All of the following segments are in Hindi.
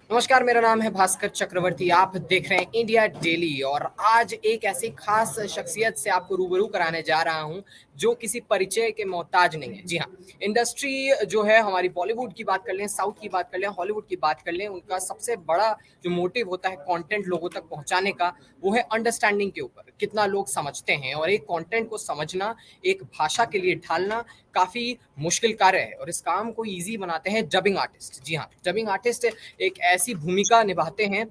नमस्कार, मेरा नाम है भास्कर चक्रवर्ती। आप देख रहे हैं इंडिया डेली और आज एक ऐसी खास शख्सियत से आपको रूबरू कराने जा रहा हूं जो किसी परिचय के मोहताज नहीं है। जी हाँ, इंडस्ट्री जो है हमारी, बॉलीवुड की बात कर लें, साउथ की बात कर लें, हॉलीवुड की बात कर लें, उनका सबसे बड़ा जो मोटिव होता है कंटेंट लोगों तक पहुंचाने का, वो है अंडरस्टैंडिंग के ऊपर कितना लोग समझते हैं। और एक कंटेंट को समझना, एक भाषा के लिए ढालना काफी मुश्किल कार्य है और इस काम को इजी बनाते हैं डबिंग आर्टिस्ट। जी हाँ, डबिंग आर्टिस्ट एक ऐसी भूमिका निभाते हैं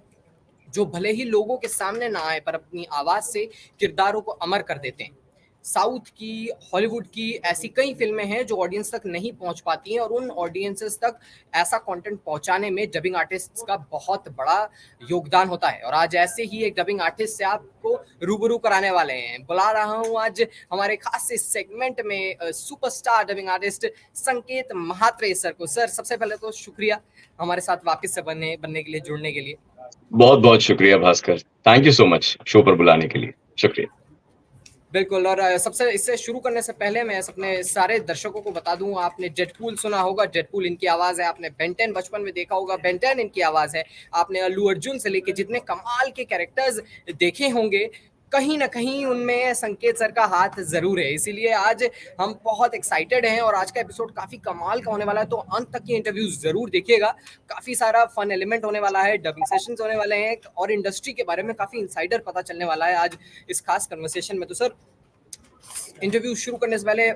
जो भले ही लोगों के सामने ना आए पर अपनी आवाज से किरदारों को अमर कर देते हैं। साउथ की, हॉलीवुड की ऐसी कई फिल्में हैं जो ऑडियंस तक नहीं पहुंच पाती हैं और उन ऑडियंसेस तक ऐसा कंटेंट पहुंचाने में डबिंग आर्टिस्ट्स का बहुत बड़ा योगदान होता है। और आज ऐसे ही एक डबिंग आर्टिस्ट से आपको रूबरू कराने वाले हैं। बुला रहा हूं आज हमारे खास इस सेगमेंट में सुपरस्टार डबिंग आर्टिस्ट संकेत महात्रे सर को। सर, सबसे पहले तो शुक्रिया हमारे साथ वापस से बनने के लिए, जुड़ने के लिए। बहुत बहुत शुक्रिया Bhaskar. Thank you so much show पर बुलाने के लिए। शुक्रिया। बिल्कुल। और सबसे इससे शुरू करने से पहले मैं अपने सारे दर्शकों को बता दूं, आपने डेडपूल सुना होगा, डेडपूल इनकी आवाज है। आपने बेंटेन बचपन में देखा होगा, बेंटेन इनकी आवाज है। आपने अल्लू अर्जुन से लेके जितने कमाल के कैरेक्टर्स देखे होंगे, कहीं ना कहीं उनमें संकेत सर का हाथ जरूर है। इसीलिए आज हम बहुत एक्साइटेड हैं और आज का एपिसोड काफी कमाल का होने वाला है, तो अंत तक की इंटरव्यू जरूर देखिएगा। काफी सारा फन एलिमेंट होने वाला है, डबिंग सेशंस होने वाले हैं और इंडस्ट्री के बारे में काफी इंसाइडर पता चलने वाला है आज इस खास कन्वर्सेशन में। तो सर, इंटरव्यू शुरू करने से पहले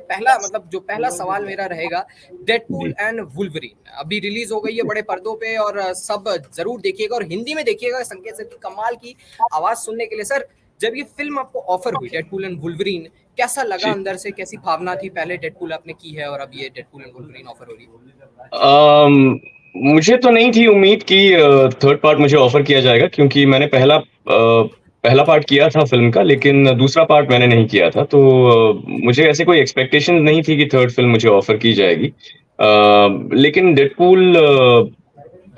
जो पहला सवाल मेरा रहेगा, डेडपूल जी। एंड वुल्वरीन अभी रिलीज हो गई है बड़े पर्दों पे और सब जरूर देखिएगा और हिंदी में देखिएगा संकेत सर की कमाल की आवाज सुनने के लिए। सर, जब ये फिल्म आपको ऑफर हुई, डेडपूल एंड वुल्वरीन, कैसा लगा? जी। अंदर से कैसी भावना थी? पहले डेडपूल आपने की है और अब ये डेडपूल एंड वुल्वरीन ऑफर हो रही है। मुझे तो नहीं थी उम्मीद कि थर्ड पार्ट मुझे ऑफर किया जाएगा, क्योंकि मैंने पहला पार्ट किया था फिल्म का, लेकिन दूसरा पार्ट मैंने नहीं किया था। तो मुझे ऐसे कोई एक्सपेक्टेशन नहीं थी कि थर्ड फिल्म मुझे ऑफर की जाएगी। लेकिन डेडपूल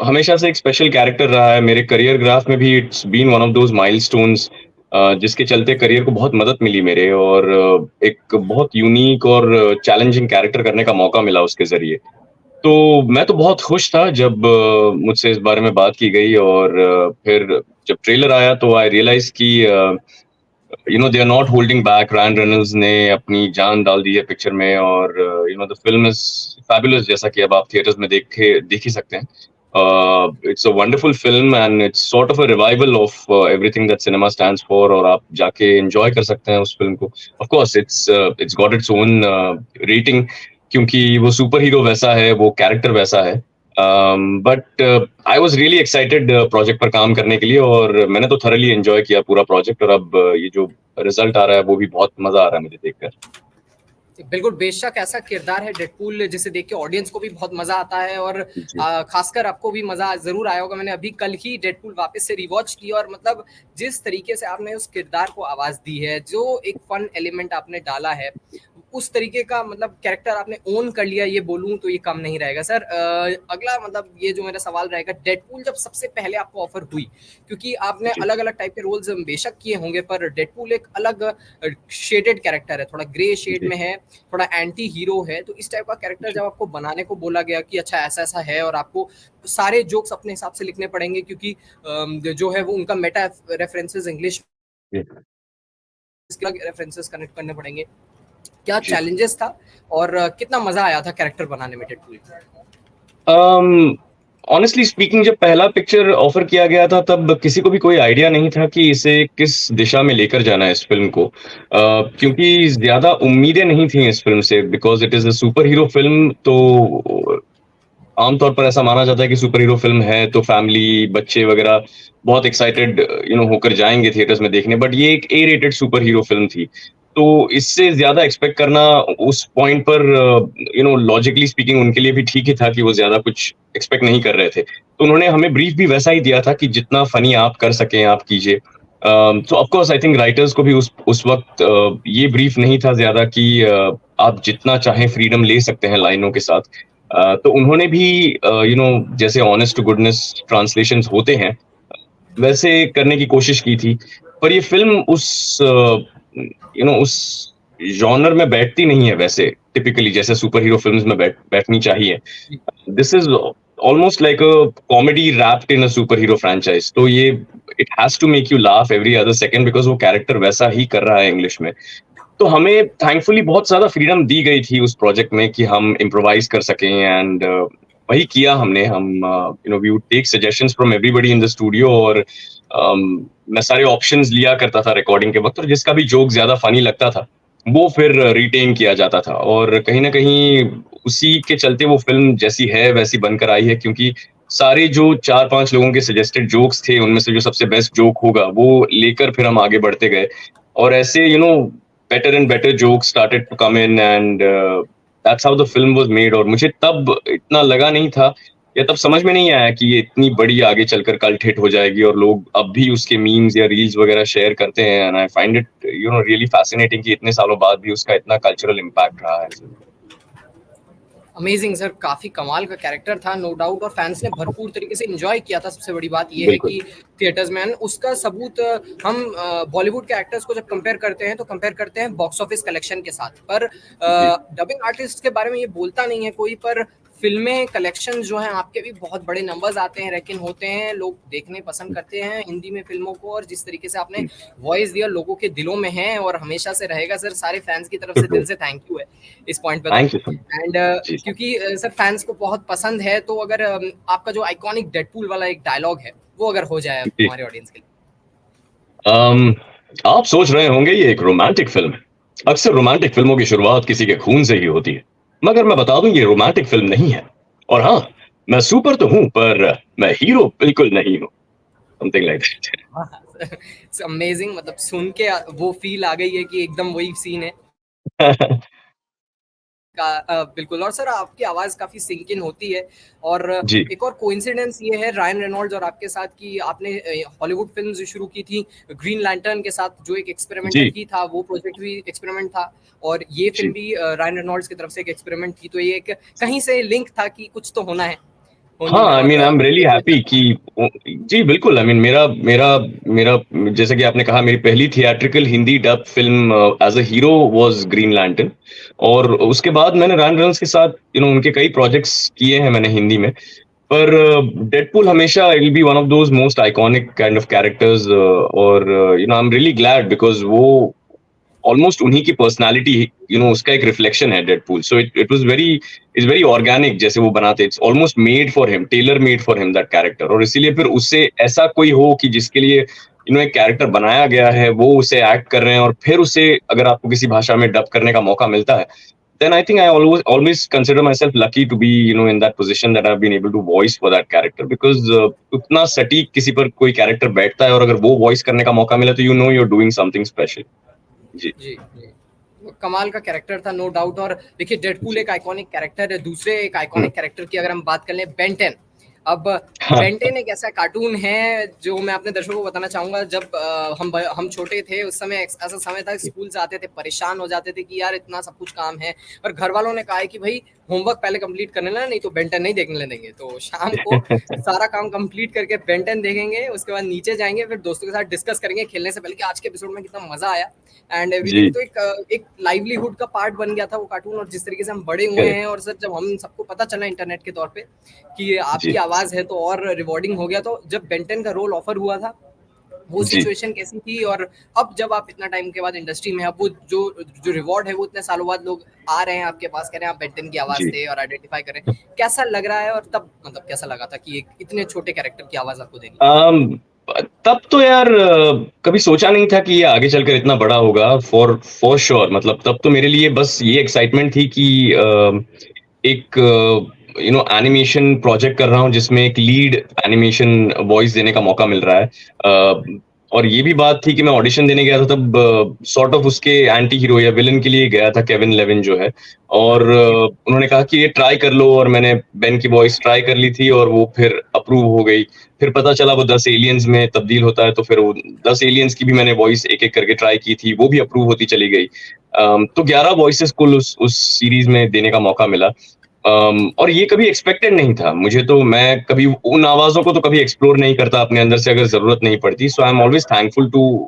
हमेशा से एक स्पेशल कैरेक्टर रहा है मेरे करियर ग्राफ में भी। It's been one of those milestones जिसके चलते करियर को बहुत मदद मिली मेरे, और एक बहुत यूनिक और चैलेंजिंग कैरेक्टर करने का मौका मिला उसके जरिए। तो मैं तो बहुत खुश था जब मुझसे इस बारे में बात की गई, और फिर जब ट्रेलर आया तो आई रियलाइज कि they are not holding back. Ryan Reynolds ने अपनी जान डाल दी है पिक्चर में, और द फिल्म इज फैबुलस, जैसा कि अब आप थिएटर्स में देख ही सकते हैं। It's a wonderful film and it's sort of a revival of everything that cinema stands for, और आप जाके एंजॉय कर सकते हैं उस फिल्म को। Of course it's got its own rating, क्योंकि वो सुपर हीरो वैसा है, वो कैरेक्टर वैसा है। But I was really excited project पर काम करने के लिए, और मैंने तो थरली एंजॉय किया पूरा प्रोजेक्ट। और अब ये जो रिजल्ट आ रहा है वो भी बहुत मजा आ रहा है मुझे देखकर। बिल्कुल, बेशक ऐसा किरदार है डेडपूल जिसे देख के ऑडियंस को भी बहुत मजा आता है और जी। खासकर आपको भी मजा जरूर आया होगा। मैंने अभी कल ही डेडपूल वापस से रिवॉच की और जिस तरीके से आपने उस किरदार को आवाज दी है, जो एक फन एलिमेंट आपने डाला है, उस तरीके का कैरेक्टर आपने ओन कर लिया, ये बोलूं तो ये कम नहीं रहेगा। सर, अगला ये जो मेरा सवाल रहेगा, डेडपूल जब सबसे पहले आपको ऑफर हुई, क्योंकि आपने जी। अलग अलग टाइप के रोल्स बेशक किए होंगे पर डेडपूल एक अलग शेडेड कैरेक्टर है, थोड़ा ग्रे शेड जी। में है, थोड़ा एंटी हीरो है। तो इस टाइप का कैरेक्टर जी। जब आपको बनाने को बोला गया कि अच्छा ऐसा ऐसा है और आपको सारे जोक्स अपने हिसाब से लिखने पड़ेंगे, क्योंकि जो है वो उनका मेटा रेफरेंसेस इंग्लिश जी। रेफरेंसेस कनेक्ट करने पड़ेंगे, क्या जी। चैलेंजेस था और कितना मजा आया था कैरेक्टर बनाने में डेडपूल? ऑनेस्टली स्पीकिंग, जब पहला पिक्चर ऑफर किया गया था तब किसी को भी कोई आइडिया नहीं था कि इसे किस दिशा में लेकर जाना है इस फिल्म को, क्योंकि ज्यादा उम्मीदें नहीं थी इस फिल्म से, because it is a super hero film. तो आमतौर पर ऐसा माना जाता है कि सुपर हीरो फिल्म है तो फैमिली, बच्चे वगैरह बहुत एक्साइटेड होकर जाएंगे थिएटर्स में देखने। बट ये एक A rated super hero film थी, तो इससे ज्यादा एक्सपेक्ट करना उस पॉइंट पर लॉजिकली स्पीकिंग उनके लिए भी ठीक ही था कि वो ज्यादा कुछ एक्सपेक्ट नहीं कर रहे थे। तो उन्होंने हमें ब्रीफ भी वैसा ही दिया था कि जितना फनी आप कर सकें आप कीजिए। तो of course I think writers को भी उस वक्त ये ब्रीफ नहीं था ज्यादा कि आप जितना चाहें फ्रीडम ले सकते हैं लाइनों के साथ। तो उन्होंने भी जैसे ऑनेस्ट टू गुडनेस ट्रांसलेशंस होते हैं वैसे करने की कोशिश की थी। पर ये फिल्म उस जॉनर में बैठती नहीं है वैसे, टिपिकली जैसे सुपर हीरो फिल्म्स में बैठनी चाहिए। This is almost like a comedy wrapped in a superhero franchise. तो ये it has to make you laugh every other second because वो character वैसा ही कर रहा है इंग्लिश में. तो हमें थैंकफुली बहुत ज्यादा फ्रीडम दी गई थी उस प्रोजेक्ट में कि हम इम्प्रोवाइज कर सकें एंड वही किया हमने. हम we would take suggestions from everybody in the studio और मैं सारे ऑप्शंस लिया करता था रिकॉर्डिंग के वक्त और जिसका भी जोक ज्यादा फनी लगता था वो फिर रिटेन किया जाता था और कहीं ना कहीं उसी के चलते वो फिल्म जैसी है वैसी बनकर आई है क्योंकि सारे जो 4-5 लोगों के सजेस्टेड जोक्स थे उनमें से जो सबसे बेस्ट जोक होगा वो लेकर फिर हम आगे बढ़ते गए और ऐसे better and better jokes started to come in and that's how the film was made. और मुझे तब इतना लगा नहीं था या तब समझ में नहीं आया कि ये इतनी बड़ी आगे चलकर कल्ट हिट हो जाएगी और लोग अब भी उसके मीम्स या रील्स वगैरह शेयर करते हैं and I find it really fascinating कि इतने सालों बाद भी उसका इतना कल्चरल इम्पैक्ट रहा है. अमेजिंग सर, काफी कमाल का कैरेक्टर था नो डाउट और फैंस ने भरपूर तरीके से एंजॉय किया था. सबसे बड़ी बात ये है कि थिएटर्स में उसका सबूत हम बॉलीवुड के एक्टर्स को जब कंपेयर करते हैं तो कंपेयर करते हैं बॉक्स ऑफिस कलेक्शन के साथ, पर डबिंग आर्टिस्ट के बारे में ये बोलता नहीं है कोई, पर फिल्में कलेक्शन जो हैं आपके भी बहुत बड़े नंबर्स आते हैं, लेकिन होते हैं लोग देखने पसंद करते हैं हिंदी में फिल्मों को और जिस तरीके से आपने वॉइस दिया लोगों के दिलों में है और हमेशा से रहेगा सर. सारे फैंस की तरफ से दिल से थैंक यू है इस पॉइंट पे एंड क्योंकि सर फैंस को बहुत पसंद है. तो अगर आपका जो आइकॉनिक डेडपूल वाला एक डायलॉग है वो अगर हो जाए हमारे ऑडियंस के लिए. आप सोच रहे होंगे ये एक रोमांटिक फिल्म है. अक्सर रोमांटिक फिल्मों की शुरुआत किसी के खून से ही होती है, मगर मैं बता दूं ये रोमांटिक फिल्म नहीं है. और हाँ, मैं सुपर तो हूं पर मैं हीरो बिल्कुल नहीं हूं. Something like that. अमेजिंग, मतलब सुन के वो फील आ गई है कि एकदम वही सीन है. बिल्कुल. और सर आपकी आवाज काफी सिंक इन होती है और एक और कोइंसिडेंस ये है रायन रेनॉल्ड्स और आपके साथ कि आपने हॉलीवुड फिल्म्स शुरू की थी ग्रीन लैंटर्न के साथ जो एक एक्सपेरिमेंट की था, वो प्रोजेक्ट भी एक्सपेरिमेंट था और ये फिल्म भी रायन रेनॉल्ड्स की तरफ से एक एक्सपेरिमेंट थी. तो ये एक कहीं से लिंक था कि कुछ तो होना है. हाँ, I mean I am really happy कि जी बिल्कुल. आई मीन मेरा मेरा मेरा जैसे कि आपने कहा मेरी पहली theatrical Hindi dub film as a hero was Green Lantern और उसके बाद मैंने रायन रेनॉल्ड्स के साथ उनके कई प्रोजेक्ट्स किए हैं मैंने हिंदी में. पर डेडपूल हमेशा it will be one of those most iconic kind of characters और I am really glad because वो ऑलमोस्ट उन्हीं की पर्सनालिटी उसका एक रिफ्लेक्शन है Deadpool. So it was very organic जैसे वो बनाते. It's almost made for him, tailor made for him that character. और इसीलिए फिर उससे ऐसा कोई हो कि जिसके लिए एक कैरेक्टर बनाया गया है वो उसे एक्ट कर रहे हैं और फिर उसे अगर आपको किसी भाषा में डब करने का मौका मिलता है then I think I always consider myself lucky to be in that position that I've been able to voice for that character because उतना सटीक किसी पर कोई कैरेक्टर बैठता है और अगर वो वॉइस करने का मौका मिला तो you're doing something special. जी जी कमाल का कैरेक्टर था नो डाउट. और देखिए डेडपूल एक आइकॉनिक कैरेक्टर है. दूसरे एक आइकॉनिक कैरेक्टर की अगर हम बात कर लें बेन 10. अब बेन 10 एक ऐसा कार्टून है जो मैं अपने दर्शकों को बताना चाहूंगा. जब हम छोटे थे उस समय ऐसा समय था स्कूल से आते थे परेशान हो जाते थे कि यार इतना सब कुछ काम है और घर वालों ने कहा है कि भाई होमवर्क पहले कंप्लीट करने लेना नहीं तो बेन 10 नहीं देखने देंगे. तो शाम को सारा काम कंप्लीट करके बेन 10 देखेंगे, उसके बाद नीचे जाएंगे फिर दोस्तों के साथ डिस्कस करेंगे खेलने से पहले कि आज के एपिसोड में कितना मजा आया एंड एवरीथिंग. तो एक लाइवलीहुड का पार्ट बन गया था वो कार्टून और जिस तरीके से हम बड़े हुए हैं और सर जब हम सबको पता चला इंटरनेट के तौर पे कि आपकी आवाज है तो और रिवॉर्डिंग हो गया. तो जब बेन 10 का रोल ऑफर हुआ था वो सिचुएशन कैसी थी और अब जब आप इतना टाइम के बाद इंडस्ट्री में अब वो जो रिवॉर्ड है वो इतने सालों बाद लोग आ रहे हैं आपके पास कह रहे हैं आप बेन 10 की आवाज दे और आइडेंटिफाई करें, कैसा लग रहा है? और तब मतलब कैसा लगा था कि एक इतने छोटे कैरेक्टर की आवाज आपको देनी? तब तो यार कभी सोचा नहीं था कि ये आगे चलकर इतना बड़ा होगा फॉर श्योर. मतलब तब तो मेरे लिए बस ये एक्साइटमेंट थी कि एक एनिमेशन प्रोजेक्ट कर रहा हूँ जिसमें एक लीड एनिमेशन वॉइस देने का मौका मिल रहा है. और ये भी बात थी कि मैं ऑडिशन देने गया था तब सॉर्ट ऑफ उसके एंटी हीरो या विलन के लिए गया था केविन लेविन जो है और उन्होंने कहा कि ये ट्राई कर लो और मैंने बेन की वॉइस ट्राई कर ली थी और वो फिर अप्रूव हो गई. फिर पता चला वो 10 एलियंस में तब्दील होता है तो फिर वो 10 एलियंस की भी मैंने वॉइस एक एक करके ट्राई की थी, वो भी अप्रूव होती चली गई. तो 11 वॉइसेस कुल उस सीरीज में देने का मौका मिला. और ये कभी एक्सपेक्टेड नहीं था मुझे. तो मैं कभी उन आवाजों को तो कभी एक्सप्लोर नहीं करता अपने अंदर से अगर जरूरत नहीं पड़ती. So I am always thankful to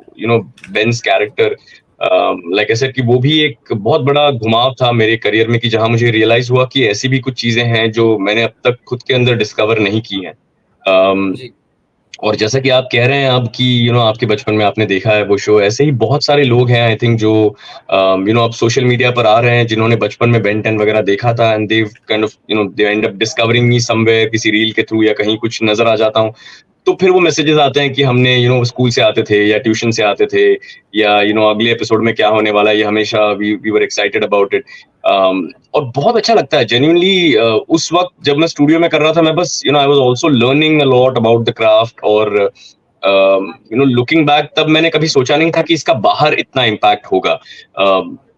Ben's character like I said कि वो भी एक बहुत बड़ा घुमाव था मेरे करियर में, कि जहाँ मुझे रियलाइज हुआ कि ऐसी भी कुछ चीजें हैं जो मैंने अब तक खुद के अंदर डिस्कवर नहीं की हैं। जी। और जैसा कि आप कह रहे हैं अब कि आपके बचपन में आपने देखा है वो शो, ऐसे ही बहुत सारे लोग हैं आई थिंक जो अब सोशल मीडिया पर आ रहे हैं, जिन्होंने बचपन में बेन 10 वगैरह देखा था, and they kind of they and up discovering me somewhere, किसी रील के थ्रू या कहीं कुछ नजर आ जाता हूँ, तो फिर वो मैसेजेस आते हैं कि हमने स्कूल से आते थे या ट्यूशन से आते थे, या अगले एपिसोड में क्या होने वाला है, ये हमेशा we were excited about it. और बहुत अच्छा लगता है जेन्युइनली। उस वक्त जब मैं स्टूडियो में कर रहा था, मैं बस I was also learning a lot about the craft, और लुकिंग बैक तब मैंने कभी सोचा नहीं था कि इसका बाहर इतना इम्पैक्ट होगा।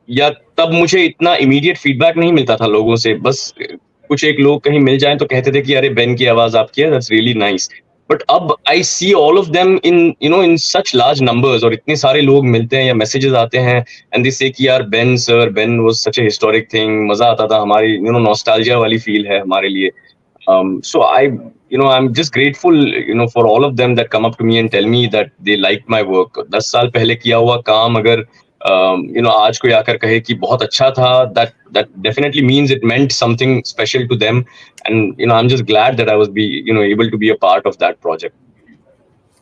या तब मुझे इतना इमीडिएट फीडबैक नहीं मिलता था लोगों से, बस कुछ एक लोग कहीं मिल जाएं तो कहते थे कि अरे बेन की आवाज आपकी है, दैट्स रियली नाइस। बट अब I see all of them in in such large numbers, और इतने सारे लोग मिलते हैं या मैसेजेस आते हैं, एंड दे से कि यार Ben sir, Ben was such A historic thing, मजा आता था, हमारी नॉस्टैल्जिया वाली फील है हमारे लिए। So I'm just grateful, for all of them that come up to me and tell me that they like my work. 10 साल पहले किया हुआ काम अगर आज कोई आकर कहे कि बहुत अच्छा था, that definitely means it meant something special to them, and I'm just glad that I was able to be a part of that project.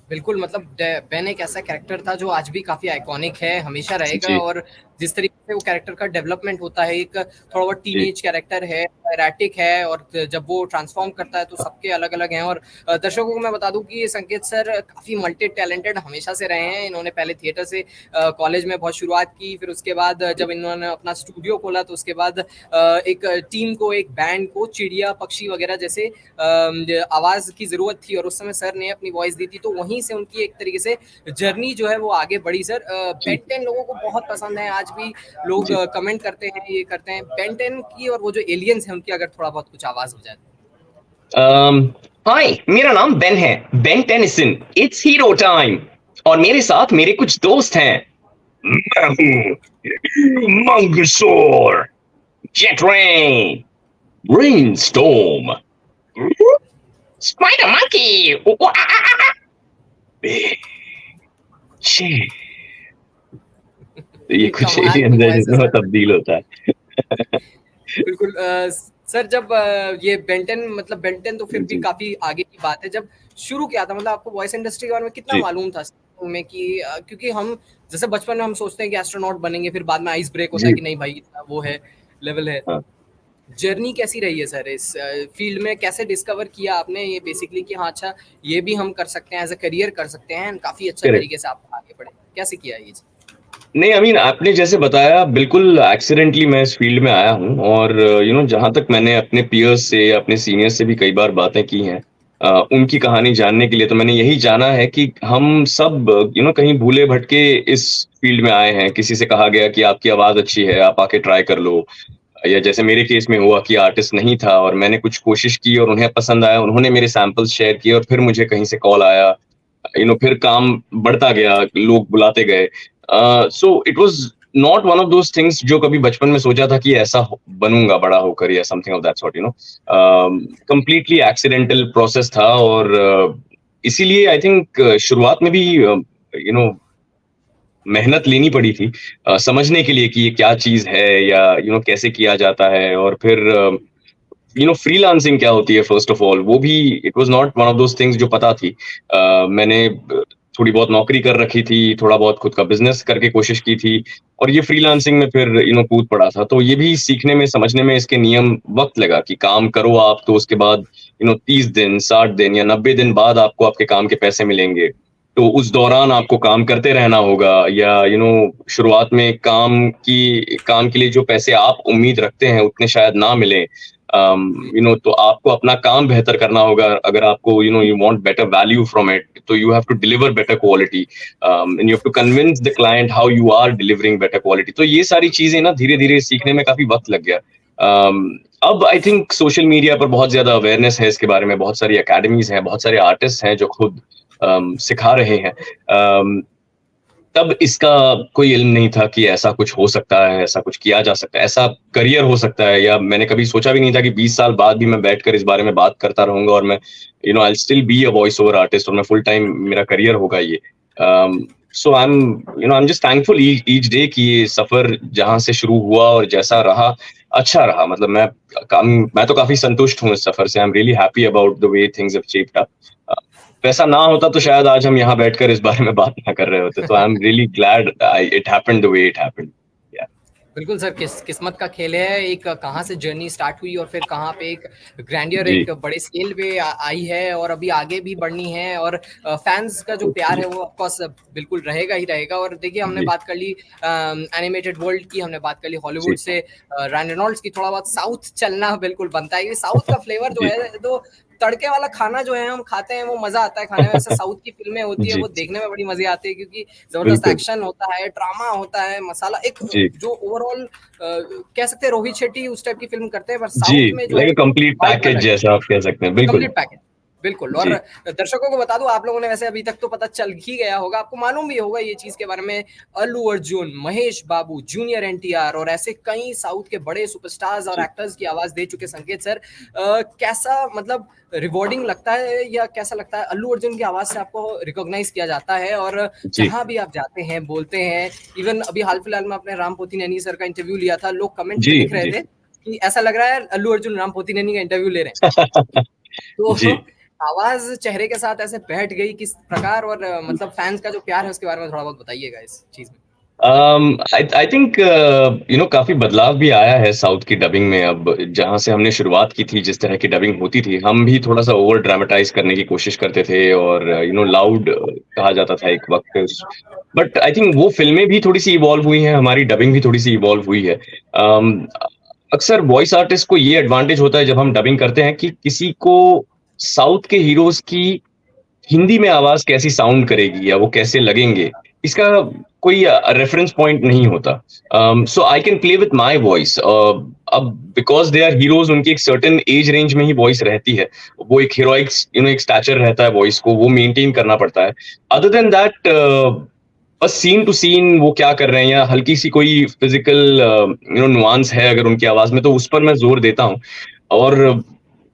बिल्कुल, मतलब बेन एक ऐसा कैरेक्टर था जो आज भी काफी आइकॉनिक है, हमेशा रहेगा। जी। और जिस तरीके से वो कैरेक्टर का डेवलपमेंट होता है, एक थोड़ा बहुत टीनेज कैरेक्टर है, एराटिक है, और जब वो ट्रांसफॉर्म करता है तो सबके अलग अलग हैं। और दर्शकों को मैं बता दूं कि संकेत सर काफी मल्टी टैलेंटेड हमेशा से रहे हैं। इन्होंने पहले थिएटर से कॉलेज में बहुत शुरुआत की, फिर उसके बाद जब इन्होंने अपना स्टूडियो खोला तो उसके बाद एक टीम को, एक बैंड को चिड़िया पक्षी वगैरह जैसे आवाज की जरूरत थी, और उस समय सर ने अपनी वॉइस दी थी, तो वहीं से उनकी एक तरीके से जर्नी जो है वो आगे बढ़ी। सर बेन 10 लोगों को बहुत पसंद है, आज भी लोग कमेंट करते हैं, ये करते हैं बेन 10 की, और वो जो एलियंस है उनकी अगर थोड़ा बहुत कुछ आवाज हो जाए। हाय, मेरा नाम बेन है, Ben Tennyson, it's hero time, और मेरे साथ मेरे कुछ दोस्त हैं। मैं हूँ Humungousaur, Jetray, Brainstorm, Spider Monkey, ये कुछ एलियन है जिसमें तब्दील होता है। बिल्कुल। सर जब ये बेन 10, मतलब बेन 10 तो फिर भी काफी आगे की बात है, जब शुरू किया था, मतलब आपको वॉइस इंडस्ट्री के बारे में कितना मालूम था में कि क्योंकि हम जैसे बचपन में हम सोचते हैं कि एस्ट्रोनॉट बनेंगे, फिर बाद में आइस ब्रेक होता है कि नहीं भाई इतना वो है, लेवल है। जर्नी कैसी रही है सर इस फील्ड में? कैसे डिस्कवर किया आपने ये बेसिकली कि हाँ अच्छा ये भी हम कर सकते हैं, एज अ करियर कर सकते हैं, काफी अच्छा तरीके से आप आगे बढ़े, कैसे किया ये? नहीं, आई मीन आपने जैसे बताया बिल्कुल एक्सीडेंटली मैं इस फील्ड में आया हूँ, और जहाँ तक मैंने अपने पीयर्स से, अपने सीनियर्स से भी कई बार बातें की हैं उनकी कहानी जानने के लिए, तो मैंने यही जाना है कि हम सब कहीं भूले भटके इस फील्ड में आए हैं। किसी से कहा गया कि आपकी आवाज अच्छी है, आप आके ट्राई कर लो, या जैसे मेरे केस में हुआ कि आर्टिस्ट नहीं था और मैंने कुछ कोशिश की और उन्हें पसंद आया, उन्होंने मेरे सैंपल्स शेयर किए, और फिर मुझे कहीं से कॉल आया, फिर काम बढ़ता गया, लोग बुलाते गए। सो it was not one of those things जो कभी बचपन में सोचा था कि ऐसा बनूंगा बड़ा होकर, या something of that sort, completely accidental process था। और इसीलिए आई थिंक शुरुआत में भी मेहनत लेनी पड़ी थी समझने के लिए कि ये क्या चीज है, या कैसे किया जाता है, और फिर फ्रीलांसिंग क्या होती है फर्स्ट ऑफ ऑल, वो भी it was not one of those things जो पता थी। मैंने थोड़ी बहुत नौकरी कर रखी थी, थोड़ा बहुत खुद का बिजनेस करके कोशिश की थी, और ये फ्रीलांसिंग में फिर कूद पड़ा था। तो ये भी सीखने में, समझने में इसके नियम वक्त लगा कि काम करो आप, तो उसके बाद 30 दिन, 60 दिन या 90 दिन बाद आपको आपके काम के पैसे मिलेंगे। तो उस दौरान आपको काम करते रहना होगा, या शुरुआत में काम के लिए जो पैसे आप उम्मीद रखते हैं उतने शायद ना मिले। तो आपको अपना काम बेहतर करना होगा अगर आपको you want better value from it, तो you have to deliver better quality, and you have to convince the client how you are delivering better quality। तो ये सारी चीजें ना धीरे धीरे सीखने में काफी वक्त लग गया। अब आई थिंक सोशल मीडिया पर बहुत ज्यादा अवेयरनेस है इसके बारे में, बहुत सारी अकेडमीज हैं, बहुत सारे आर्टिस्ट हैं जो खुद सिखा रहे हैं। तब इसका कोई इल्म नहीं था कि ऐसा कुछ हो सकता है, ऐसा कुछ किया जा सकता है, ऐसा करियर हो सकता है, या मैंने कभी सोचा भी नहीं था कि 20 साल बाद भी मैं बैठकर इस बारे में बात करता रहूँगा और मैं I will still be a voice over artist और मैं फुल टाइम मेरा करियर होगा ये। So I am just thankful each day कि ये सफ़र जहाँ से शुरू हुआ और जैसा रहा, अच्छा रहा। मतलब मैं तो काफ़ी संतुष्ट हूँ इस सफ़र से। आई am really happy about the way things have shaped up. वैसा ना होता तो शायद आज हम यहाँ बैठकर इस बारे में बात ना कर रहे होते। तो आई am really glad it happened the way it happened. बिल्कुल सर, किस्मत का खेल है। एक कहाँ से जर्नी स्टार्ट हुई और फिर कहाँ पे एक ग्रैंडियर, जी, एक बड़े स्केल पे आई है और अभी आगे भी बढ़नी है। और फैंस का जो प्यार है वो ऑफ कोर्स बिल्कुल रहेगा ही रहेगा। और देखिए, हमने जी, बात कर ली एनिमेटेड वर्ल्ड की, हमने बात कर ली हॉलीवुड जी, से रायन रेनॉल्ड्स की, थोड़ा बहुत साउथ चलना बिल्कुल बनता है। ये साउथ का फ्लेवर जो जी, है, तो तड़के वाला खाना जो है हम खाते हैं, वो मजा आता है खाने में। ऐसे साउथ की फिल्में होती है, जी, वो देखने में बड़ी मजे आती है, क्योंकि जबरदस्त बिल्कुल, एक्शन होता है, ड्रामा होता है, मसाला एक जी, जो ओवरऑल कह सकते हैं रोहित शेट्टी उस टाइप की फिल्म करते हैं, पर जी, साउथ में जो है like a complete vibe package अलग है। जैसा आप कह सकते हैं, बिल्कुल। कंप्लीट पैकेज, बिल्कुल। और जी, दर्शकों को बता दूं, आप लोगों ने वैसे अभी तक तो पता चल ही गया होगा, आपको मालूम भी होगा ये चीज के बारे में, अल्लू अर्जुन, महेश बाबू, जूनियर एनटीआर और ऐसे कई साउथ के बड़े सुपरस्टार्स और जी, एक्टर्स की आवाज दे चुके संकेत सर। कैसा मतलब रिवॉर्डिंग लगता है, या कैसा लगता है अल्लू अर्जुन की आवाज से आपको रिकॉग्नाइज किया जाता है, और जी, जहां भी आप जाते हैं बोलते हैं। इवन अभी हाल फिलहाल में आपने राम पोतीनेनी सर का इंटरव्यू लिया था, लोग कमेंट पे जी, लिख रहे जी। थे कि ऐसा लग रहा है अल्लू अर्जुन राम पोतीनेनी का इंटरव्यू ले रहे हैं। तो जी। आवाज चेहरे के साथ ऐसे बैठ गई किस प्रकार, और मतलब फैंस का जो प्यार है उसके बारे में थोड़ा बहुत बताइएगा इस चीज में। आई थिंक काफी बदलाव भी आया है साउथ की डबिंग में। अब जहां से हमने शुरुआत की थी, जिस तरह की डबिंग होती थी, हम भी थोड़ा सा ओवर ड्रामेटाइज करने की कोशिश करते थे और लाउड कहा जाता था एक वक्त पे। बट आई थिंक वो फिल्में भी थोड़ी सी इवॉल्व हुई हैं, हमारी डबिंग भी थोड़ी सी इवॉल्व हुई है। um, अक्सर वॉइस आर्टिस्ट को ये एडवांटेज होता है जब हम डबिंग करते हैं कि किसी को साउथ के हीरोज की हिंदी में आवाज कैसी साउंड करेगी या वो कैसे लगेंगे, इसका कोई रेफरेंस पॉइंट नहीं होता। So I can play with my voice. अब बिकॉज दे आर हीरोज, उनकी एक सर्टेन एज रेंज में ही वॉइस रहती है। वो एक हीरोइक एक स्टैचर रहता है, वॉइस को वो मेंटेन करना पड़ता है। अदर देन दैट, बस सीन टू सीन वो क्या कर रहे हैं या हल्की सी कोई फिजिकल नुआंस है अगर उनकी आवाज में, तो उस पर मैं जोर देता हूँ। और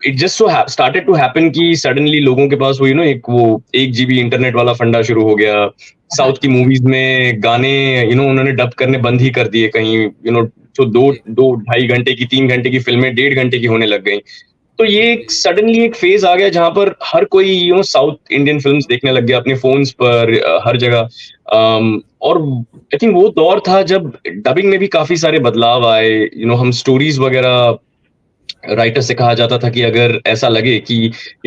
it just so started to happen कि सडनली लोगों के पास वो एक वो 1 GB इंटरनेट वाला फंडा शुरू हो गया। हाँ साउथ की जी, मूवीज में गाने उन्होंने डब करने बंद ही कर दिए कहीं। जो दो जी, दो 2.5 घंटे की 3 घंटे की फिल्में 1.5 घंटे की होने लग गई। तो ये जी, सडनली एक फेज आ गया जहां पर हर कोई साउथ इंडियन फिल्म्स देखने लग गया अपने फोन्स पर, हर जगह। और आई थिंक वो दौर था जब डबिंग में भी काफी सारे बदलाव आए। हम स्टोरीज वगैरह, राइटर से कहा जाता था कि अगर ऐसा लगे कि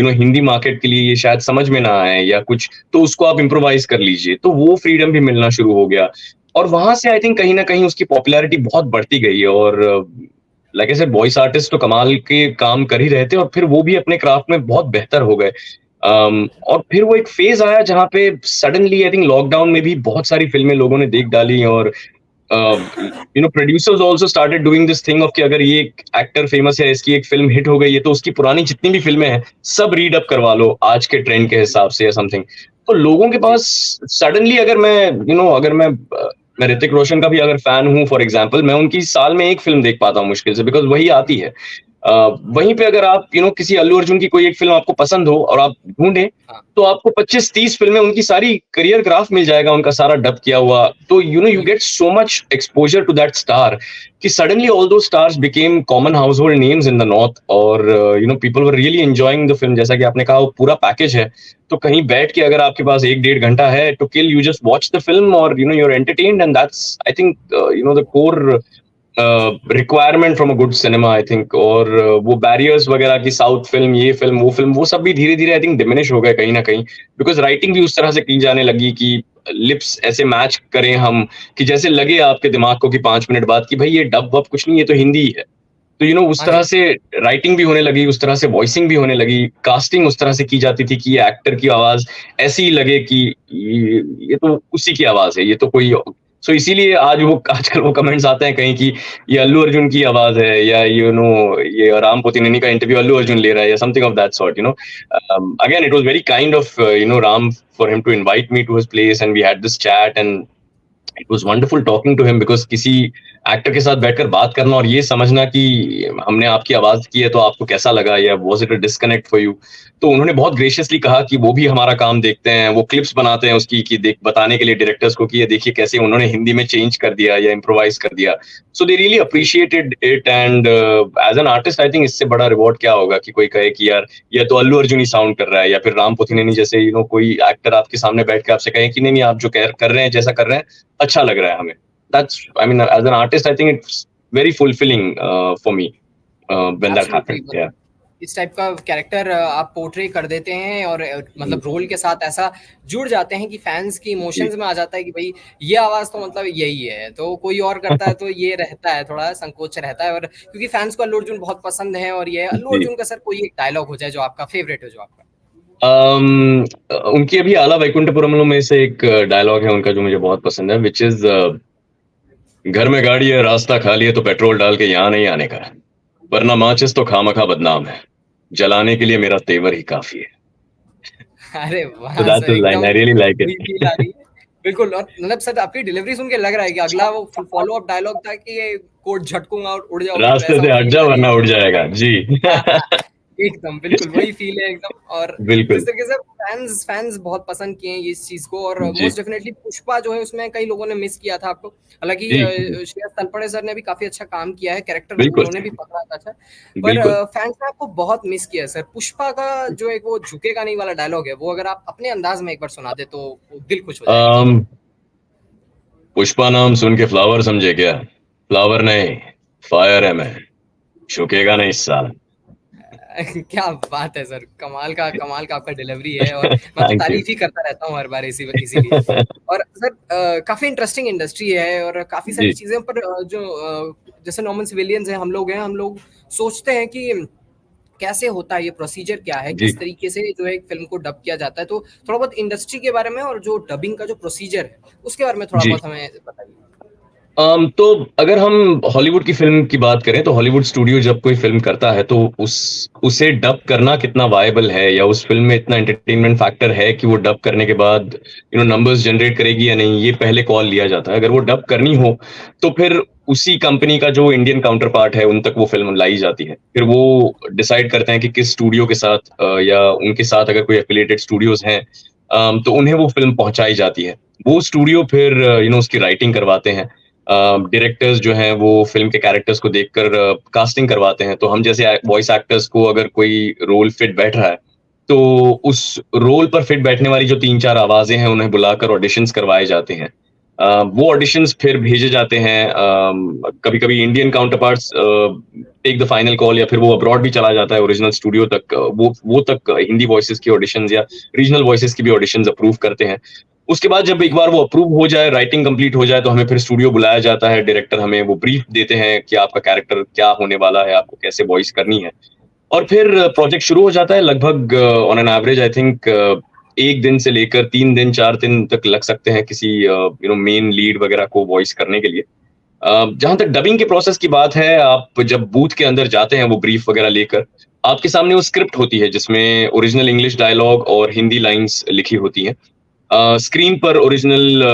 हिंदी मार्केट के लिए ये शायद समझ में ना आए या कुछ, तो उसको आप इम्प्रोवाइज कर लीजिए। तो वो फ्रीडम भी मिलना शुरू हो गया। और वहां से आई थिंक कहीं ना कहीं उसकी पॉपुलैरिटी बहुत बढ़ती गई। और लाइक ऐसे वॉइस आर्टिस्ट तो कमाल के काम कर ही रहे थे और फिर वो भी अपने क्राफ्ट में बहुत बेहतर हो गए। और फिर वो एक फेज आया जहाँ पे सडनली आई थिंक लॉकडाउन में भी बहुत सारी फिल्में लोगों ने देख डाली। और producers also started doing this thing of कि अगर ये एक्टर फेमस है, इसकी एक फिल्म हिट हो गई है, तो उसकी पुरानी जितनी भी फिल्में हैं सब रीड अप करवा लो आज के ट्रेंड के हिसाब से या समथिंग। तो लोगों के जी, पास सडनली, अगर मैं अगर मैं ऋतिक रोशन का भी अगर फैन हूं फॉर एग्जांपल, मैं उनकी साल में एक फिल्म देख पाता हूँ मुश्किल से, बिकॉज वही आती है। वहीं पे अगर आप किसी अल्लू अर्जुन की कोई एक फिल्म आपको पसंद हो और आप ढूंढें, हाँ, तो आपको 25-30 फिल्में उनकी सारी करियर ग्राफ मिल जाएगा, उनका सारा डब किया हुआ। तो यू बिल्कुल। Get so much exposure to that star कि suddenly all those stars became common household names in the north. और people were really enjoying the film. जैसा कि आपने कहा, वो पूरा पैकेज है। तो कहीं बैठ के अगर आपके पास 1-1.5 घंटा है to kill, you just watch the film और you're entertained, and that's I think the core requirement from a good cinema I think. और वो बैरियर्स वगैरह की साउथ फिल्म, ये फिल्म, वो फिल्म, वो सब भी धीरे धीरे आई थिंक डिमिनिश हो गए कहीं ना कहीं। बिकॉज राइटिंग भी उस तरह से की जाने लगी कि लिप्स ऐसे मैच करें हम कि जैसे लगे आपके दिमाग को कि 5 मिनट बाद कि भाई ये डब वब कुछ नहीं, ये तो हिंदी ही है। तो उस हाँ तरह जी, से राइटिंग भी होने लगी, उस तरह से वॉइसिंग भी होने लगी, कास्टिंग उस तरह से की जाती थी कि ये एक्टर की आवाज ऐसी ही लगे कि ये तो उसी की आवाज है, ये तो कोई। सो इसीलिए आज वो आजकल वो कमेंट्स आते हैं कहीं कि ये अल्लू अर्जुन की आवाज है, या ये राम पोतीनेनी का इंटरव्यू अल्लू अर्जुन ले रहा है, या something of that sort. Again it was very kind of Ram for him to invite me to his place, and we had this chat, and it was wonderful talking to him, because किसी एक्टर के साथ बैठकर बात करना और ये समझना कि हमने आपकी आवाज़ की है तो आपको कैसा लगा, या was it a disconnect for you? तो उन्होंने बहुत ग्रेशियसली कहा कि वो भी हमारा काम देखते हैं, वो क्लिप्स बनाते हैं उसकी, कि देख बताने के लिए डायरेक्टर्स को कि ये देखिए कैसे उन्होंने हिंदी में चेंज कर दिया या इम्प्रोवाइज़ कर दिया। So they really appreciated it, and as an artist I think इससे बड़ा रिवॉर्ड क्या होगा कि कोई कहे कि यार ये तो अल्लू अर्जुन ही साउंड कर रहा है, या फिर राम पोथिनेनी जैसे कोई एक्टर आपके सामने बैठ के आपसे कहे कि नहीं, नहीं आप जो कर रहे हैं, जैसा कर रहे हैं, अच्छा लग रहा है हमें। That's, I mean, as an artist, I think it's very fulfilling for me when that absolutely, happened. Yeah. इस टाइप का कैरेक्टर आप पोर्ट्रे कर देते हैं और मतलब रोल के साथ ऐसा जुड़ जाते हैं कि फैंस की इमोशंस में आ जाता है कि भाई ये आवाज तो मतलब यही है, तो कोई और करता है तो ये रहता है, थोड़ा संकोच रहता है। और क्योंकि फैंस को अल्लू अर्जुन बहुत पसंद है, और ये अल्लू जी। अर्जुन का सर कोई एक डायलॉग हो जाए जो आपका फेवरेट हो, जो आपका। उनकी अभी आला वैकुंठपुरम में से एक डायलॉग है उनका जो मुझे बहुत पसंद है, विच इज घर में गाड़ी है, रास्ता खाली है, तो पेट्रोल डाल के यहाँ नहीं आने का, वरना माचिस तो खामखा बदनाम है, जलाने के लिए मेरा तेवर ही काफी है। अरे So वाह that's सर, the line. एकदम I really like वही it. फील आ रही है। बिल्कुल, और मतलब सर आपकी डिलीवरी सुन के लग रहा है कि अगला वो फॉलो अप डायलॉग था कि ये कोट झटकूंगा और उड़ जाओगे, रास्ते वैसा से हट फील जा आ रही वरना है। उड़ जाएगा जी। एकदम बिल्कुल वही फील है एकदम। और जिस बिल्कुल तरीके से फैंस फैंस बहुत पसंद किए हैं ये इस चीज को, और जी मोस्ट डेफिनेटली पुष्पा जो है उसमें कई लोगों ने मिस किया था आपको। हालांकि जी श्रेयस तलपड़े सर ने भी काफी अच्छा काम किया है, कैरेक्टर बिल्कुल उन्होंने भी पकड़ा था अच्छा। पर बिल्कुल। फैंस ने आपको बहुत मिस किया सर। पुष्पा का जो एक वो झुकेगा नहीं वाला डायलॉग है, वो अगर आप अपने अंदाज में एक बार सुना दे तो दिल खुश हो जाएगा। अम, पुष्पा नाम सुन के फ्लावर समझे क्या? फ्लावर नहीं, फायर है मैं, झुकेगा नहीं साला। क्या बात है सर, कमाल का आपका डिलीवरी है, और मैं तो थैंक यू। तारीफ ही करता रहता हूँ हर बार इसीलिए। और सर काफी इंटरेस्टिंग इंडस्ट्री है और काफी सारी जी चीजें, पर जैसे नॉर्मल सिविलियंस हैं, हम लोग सोचते हैं कि कैसे होता है, ये प्रोसीजर क्या है, जी किस तरीके से जो है एक फिल्म को डब किया जाता है। तो थोड़ा बहुत इंडस्ट्री के बारे में और जो डबिंग का जो प्रोसीजर है उसके बारे में थोड़ा जी। बहुत हमें बताइए। तो अगर हम हॉलीवुड की फिल्म की बात करें तो हॉलीवुड स्टूडियो जब कोई फिल्म करता है तो उसे डब करना कितना वायबल है, या उस फिल्म में इतना एंटरटेनमेंट फैक्टर है कि वो डब करने के बाद नंबर्स जनरेट करेगी या नहीं, ये पहले कॉल लिया जाता है। अगर वो डब करनी हो तो फिर उसी कंपनी का जो इंडियन काउंटर पार्ट है उन तक वो फिल्म लाई जाती है, फिर वो डिसाइड करते हैं कि किस स्टूडियो के साथ या उनके साथ अगर कोई एफिलिएटेड स्टूडियोज हैं, तो उन्हें वो फिल्म पहुंचाई जाती है। वो स्टूडियो फिर उसकी राइटिंग करवाते हैं। डायरेक्टर्स जो हैं वो फिल्म के कैरेक्टर्स को देखकर कास्टिंग करवाते हैं। तो हम जैसे वॉइस एक्टर्स को अगर कोई रोल फिट बैठ रहा है तो उस रोल पर फिट बैठने वाली जो 3-4 आवाजें हैं उन्हें बुलाकर ऑडिशंस करवाए जाते हैं। वो ऑडिशंस फिर भेजे जाते हैं। कभी कभी Indian counterparts take the final call, या फिर वो अब्रॉड भी चला जाता है ओरिजिनल स्टूडियो तक। वो तक हिंदी वॉइसेस की ऑडिशंस या रीजनल वॉइसेस की भी ऑडिशंस अप्रूव करते हैं। उसके बाद जब एक बार वो अप्रूव हो जाए, राइटिंग कंप्लीट हो जाए, तो हमें फिर स्टूडियो बुलाया जाता है। डायरेक्टर हमें वो ब्रीफ देते हैं कि आपका कैरेक्टर क्या होने वाला है, आपको कैसे वॉइस करनी है, और फिर प्रोजेक्ट शुरू हो जाता है। लगभग on an average I think 1 दिन से लेकर 3 दिन 4 दिन तक लग सकते हैं किसी मेन लीड वगैरह को वॉइस करने के लिए। जहां तक डबिंग के प्रोसेस की बात है, आप जब बूथ के अंदर जाते हैं वो ब्रीफ वगैरह लेकर, आपके सामने वो स्क्रिप्ट होती है जिसमें ओरिजिनल इंग्लिश डायलॉग और हिंदी लाइंस लिखी होती हैं। स्क्रीन पर ओरिजिनल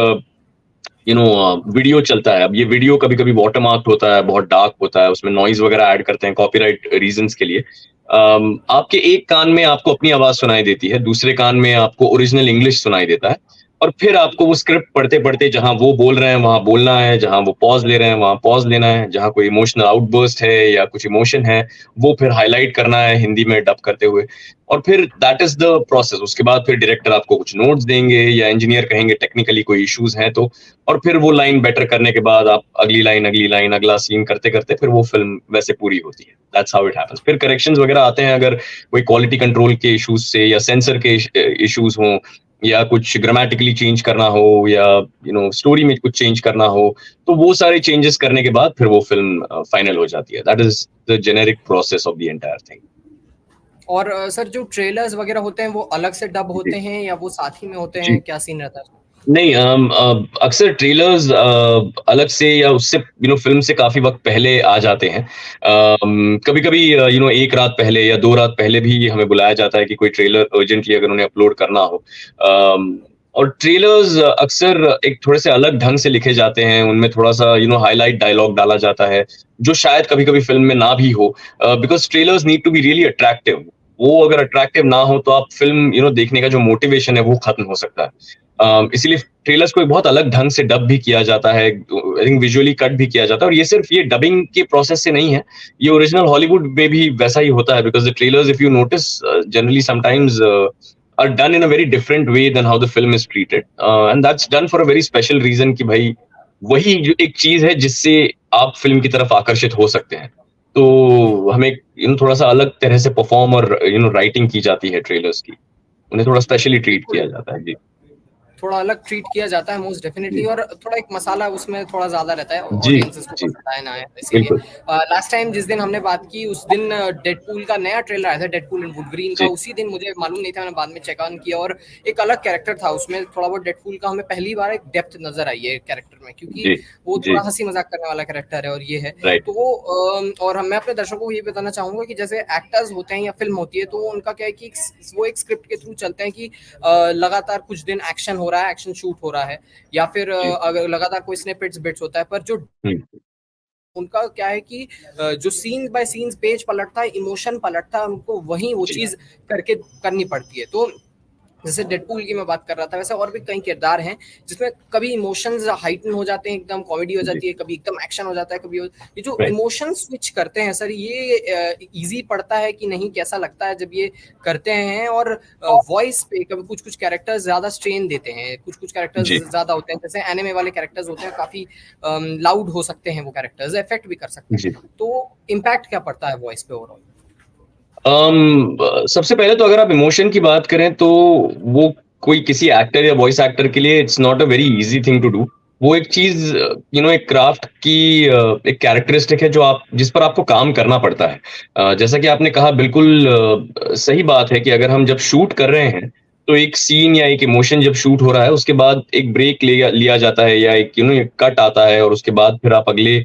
वीडियो चलता है। अब ये वीडियो कभी कभी वाटर मार्क होता है, बहुत डार्क होता है, उसमें नॉइज वगैरह ऐड करते हैं कॉपीराइट रीजंस के लिए। आपके एक कान में आपको अपनी आवाज सुनाई देती है, दूसरे कान में आपको ओरिजिनल इंग्लिश सुनाई देता है, और फिर आपको वो स्क्रिप्ट पढ़ते पढ़ते जहां वो बोल रहे हैं वहां बोलना है, जहां वो पॉज ले रहे हैं वहां पॉज लेना है, जहां कोई इमोशनल आउटबर्स्ट है या कुछ इमोशन है वो फिर हाईलाइट करना है हिंदी में डब करते हुए। और फिर दैट इज द प्रोसेस। उसके बाद फिर डायरेक्टर आपको कुछ नोट्स देंगे या इंजीनियर कहेंगे टेक्निकली कोई इश्यूज हैं तो, और फिर वो लाइन बेटर करने के बाद आप अगली लाइन अगला सीन करते करते फिर वो फिल्म वैसे पूरी होती है। That's how it happens. फिर करेक्शंस वगैरह आते हैं अगर कोई क्वालिटी कंट्रोल के इश्यूज से या सेंसर के इश्यूज हों, या कुछ ग्रामेटिकली चेंज करना हो, या स्टोरी में कुछ चेंज करना हो, तो वो सारे चेंजेस करने के बाद फिर वो फिल्म फाइनल हो जाती है। That is the generic process of the entire thing. और सर जो ट्रेलर्स वगैरह होते हैं वो अलग से डब होते हैं या वो साथ ही में होते जी हैं, क्या सीन रहता है? नहीं, अक्सर ट्रेलर्स अलग से या उससे फिल्म से काफी वक्त पहले आ जाते हैं। कभी कभी एक रात पहले या 2 रात पहले भी हमें बुलाया जाता है कि कोई ट्रेलर अर्जेंटली अगर उन्हें अपलोड करना हो। और ट्रेलर्स अक्सर एक थोड़े से अलग ढंग से लिखे जाते हैं, उनमें थोड़ा-सा हाइलाइट डायलॉग डाला जाता है, जो शायद कभी-कभी फ़िल्म में ना भी हो because trailers need to be really attractive. वो अगर अट्रैक्टिव ना हो तो आप फ़िल्म देखने का जो मोटिवेशन है वो खत्म हो सकता है। इसीलिए ट्रेलर्स को एक बहुत अलग ढंग से डब भी किया जाता है, आई थिंक विजुअली कट भी किया जाता है और ये सिर्फ़ ये डबिंग के प्रोसेस से नहीं है, ये ओरिजिनल हॉलीवुड में भी वैसा ही होता है because the trailers if you notice generally sometimes are done in a very different way than how the film is treated. And that's done for a very special reason कि भाई वही जो एक चीज है जिससे आप फिल्म की तरफ आकर्षित हो सकते हैं। तो हमें थोड़ा सा अलग तरह से परफॉर्म और राइटिंग की जाती है ट्रेलर्स की। उन्हें थोड़ा स्पेशली ट्रीट किया जाता है। जी थोड़ा अलग ट्रीट किया जाता है मोस्ट डेफिनेटली, जी और थोड़ा एक मसाला उसमें थोड़ा ज्यादा रहता है, जी ऑडियंसेस को जी पसंद आए ना आए, इसीलिए बिल्कुल लास्ट टाइम जिस दिन हमने बात की उस दिन डेडपूल का नया ट्रेलर आया था, डेडपूल एंड वुल्वरीन का, जी उसी दिन मुझे मालूम नहीं था, मैंने बाद में चेक ऑन किया और एक अलग कैरेक्टर था उसमें, थोड़ा बहुत डेडपूल का हमें पहली बार एक डेप्थ नजर आई है कैरेक्टर में, क्योंकि जी वो जी थोड़ा हंसी मजाक करने वाला कैरेक्टर है और ये है। राइट तो वो और मैं अपने दर्शकों को ये बताना चाहूंगा कि जैसे एक्टर्स होते हैं या फिल्म होती है तो उनका क्या है कि वो एक स्क्रिप्ट के थ्रू चलते हैं कि लगातार कुछ दिन एक्शन हो रहा है, एक्शन शूट हो रहा है, या फिर जी अगर लगातार कोई स्निपेट्स बिट्स होता है, पर जो हम्म उनका क्या है कि जो सीन बाय सीन्स पेज पलटता है, इमोशन पलटता है, उनको वहीं वो जी चीज करके करनी पड़ती है। तो जैसे डेडपूल की मैं बात कर रहा था, वैसे और भी कई किरदार हैं जिसमें कभी इमोशंस हाइटन हो जाते हैं, एकदम कॉमेडी हो जी जाती है, कभी एकदम एक्शन हो जाता है, कभी ये जो राइट इमोशन स्विच करते हैं सर, ये इजी पड़ता है कि नहीं, कैसा लगता है जब ये करते हैं? और वॉइस पे कभी कुछ कुछ कैरेक्टर्स ज्यादा स्ट्रेन देते हैं, कुछ कुछ कैरेक्टर्स जी ज्यादा होते हैं, जैसे एनिमे वाले कैरेक्टर्स होते हैं, काफी लाउड हो सकते हैं वो कैरेक्टर्स, इफेक्ट भी कर सकते हैं, जी तो इम्पैक्ट क्या पड़ता है वॉइस पे ओवरऑल? सबसे पहले तो अगर आप इमोशन की बात करें तो वो कोई किसी एक्टर या वॉइस एक्टर के लिए it's not a very easy thing to do. वो एक चीज एक क्राफ्ट की एक कैरेक्टरिस्टिक है जो आप जिस पर आपको काम करना पड़ता है। जैसा कि आपने कहा बिल्कुल सही बात है कि अगर हम जब शूट कर रहे हैं तो एक सीन या एक इमोशन जब शूट हो रहा है उसके बाद एक ब्रेक लिया लिया जाता है या एक एक कट आता है और उसके बाद फिर आप अगले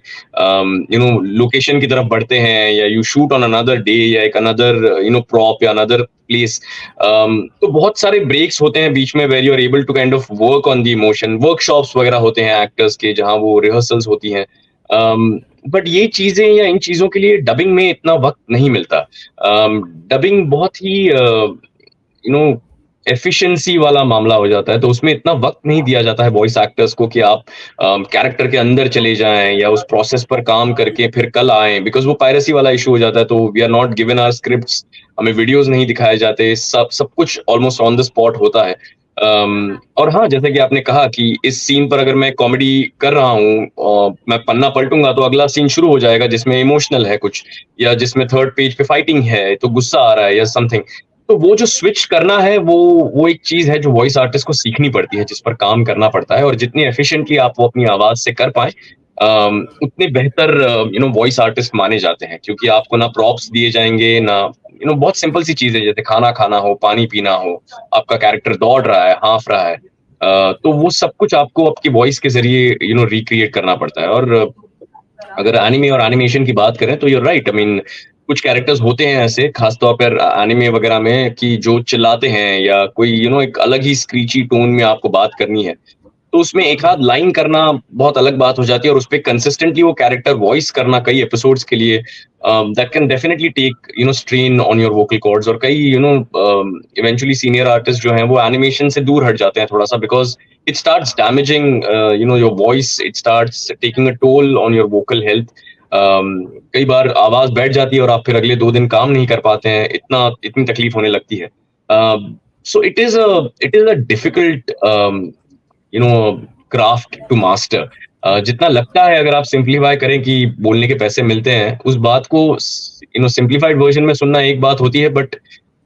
लोकेशन की तरफ बढ़ते हैं या you shoot on another day या एक अनदर प्रॉप या अनदर प्लेस। तो बहुत सारे ब्रेक्स होते हैं बीच में where you are able to kind of work on the emotion. Workshops वगैरह होते हैं एक्टर्स के जहाँ वो रिहर्सल्स होती हैं। बट ये चीजें या इन चीजों के लिए डबिंग में इतना वक्त नहीं मिलता। डबिंग बहुत ही एफिशिएंसी वाला मामला हो जाता है तो उसमें इतना वक्त नहीं दिया जाता है वॉइस एक्टर्स को कि आप कैरेक्टर के अंदर चले जाएं या उस प्रोसेस पर काम करके फिर कल आएं बिकॉज वो पायरेसी वाला इशू हो जाता है तो we are not given our scripts. हमें वीडियोस नहीं दिखाए जाते, सब सब कुछ ऑलमोस्ट ऑन द स्पॉट होता है। और हाँ जैसे कि आपने कहा कि इस सीन पर अगर मैं कॉमेडी कर रहा हूँ और मैं पन्ना पलटूंगा तो अगला सीन शुरू हो जाएगा जिसमें इमोशनल है कुछ या जिसमें थर्ड पेज पे फाइटिंग है तो गुस्सा आ रहा है या समथिंग। तो वो जो स्विच करना है वो एक चीज है जो वॉइस आर्टिस्ट को सीखनी पड़ती है जिस पर काम करना पड़ता है और जितनी एफिशिएंटली आप वो अपनी आवाज से कर पाए उतने बेहतर वॉइस आर्टिस्ट माने जाते हैं क्योंकि आपको ना प्रॉप्स दिए जाएंगे ना बहुत सिंपल सी चीजें जैसे खाना खाना हो, पानी पीना हो, आपका कैरेक्टर दौड़ रहा है, हाँफ रहा है, तो वो सब कुछ आपको आपकी वॉइस के जरिए रिक्रिएट करना पड़ता है। और अगर एनिमे और एनिमेशन की बात करें तो यूर राइट, आई मीन कुछ कैरेक्टर्स होते हैं ऐसे खासतौर पर एनिमे वगैरह में कि जो चिल्लाते हैं या कोई एक अलग ही स्क्रीची टोन में आपको बात करनी है तो उसमें एक आध लाइन करना बहुत अलग बात हो जाती है और उस पर कंसिस्टेंटली वो कैरेक्टर वॉइस करना कई एपिसोड्स के लिए that can definitely take strain on your vocal cords. और कई इवेंचुअली सीनियर आर्टिस्ट जो हैं वो एनिमेशन से दूर हट जाते हैं थोड़ा सा because it starts damaging your voice, it starts taking a toll on your vocal health। कई बार आवाज बैठ जाती है और आप फिर अगले 2 दिन काम नहीं कर पाते हैं, इतनी तकलीफ होने लगती है। So it is a difficult craft to master. जितना लगता है अगर आप सिंप्लीफाई करें कि बोलने के पैसे मिलते हैं उस बात को सिंप्लीफाइड वर्जन में सुनना एक बात होती है बट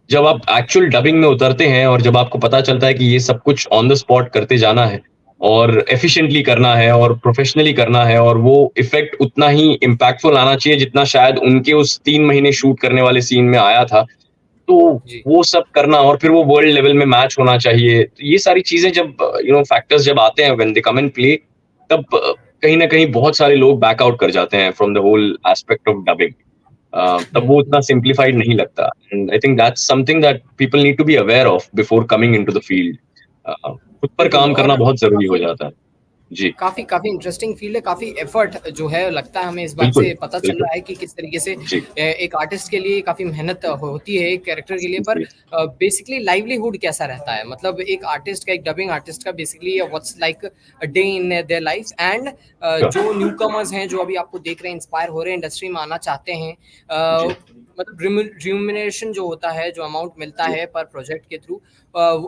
जब आप एक्चुअल डबिंग में उतरते हैं और जब आपको पता चलता है कि ये सब कुछ ऑन द स्पॉट करते जाना है और एफिशिएंटली करना है और प्रोफेशनली करना है और वो इफेक्ट उतना ही इम्पैक्टफुल आना चाहिए जितना शायद उनके उस 3 महीने शूट करने वाले सीन में आया था, तो जी वो सब करना और फिर वो वर्ल्ड लेवल में मैच होना चाहिए। तो ये सारी चीजें जब फैक्टर्स जब आते हैं when they come in play तब कहीं ना कहीं बहुत सारे लोग बैक आउट कर जाते हैं from the whole aspect of dubbing. तब वो उतना सिंप्लीफाइड नहीं लगता and I think that's something that people need to be aware of before coming into the field. खुद पर बिल्कुल। काम करना और बहुत ज़रूरी हो काफ़ी जाता है। जी, काफ़ी काफ़ी इंटरेस्टिंग फ़ील्ड है, काफ़ी एफ़र्ट जो है लगता है हमें इस बात बिल्कुल, से पता चल बिल्कुल। रहा है कि किस तरीके से जी, एक आर्टिस्ट के लिए काफ़ी मेहनत होती है एक कैरेक्टर के लिए। पर जी, बेसिकली लाइवलीहुड कैसा रहता है? मतलब एक आर्टिस्ट का, एक डबिंग आर्टिस्ट का basically what's like a day in their life and sure. जो न्यूकमर्स हैं, जो अभी आपको देख रहे हैं, इंस्पायर हो रहे हैं, इंडस्ट्री में आना चाहते हैं, जी, मतलब रिम्यूनरेशन जो होता है, जो अमाउंट मिलता जी। है पर प्रोजेक्ट के through,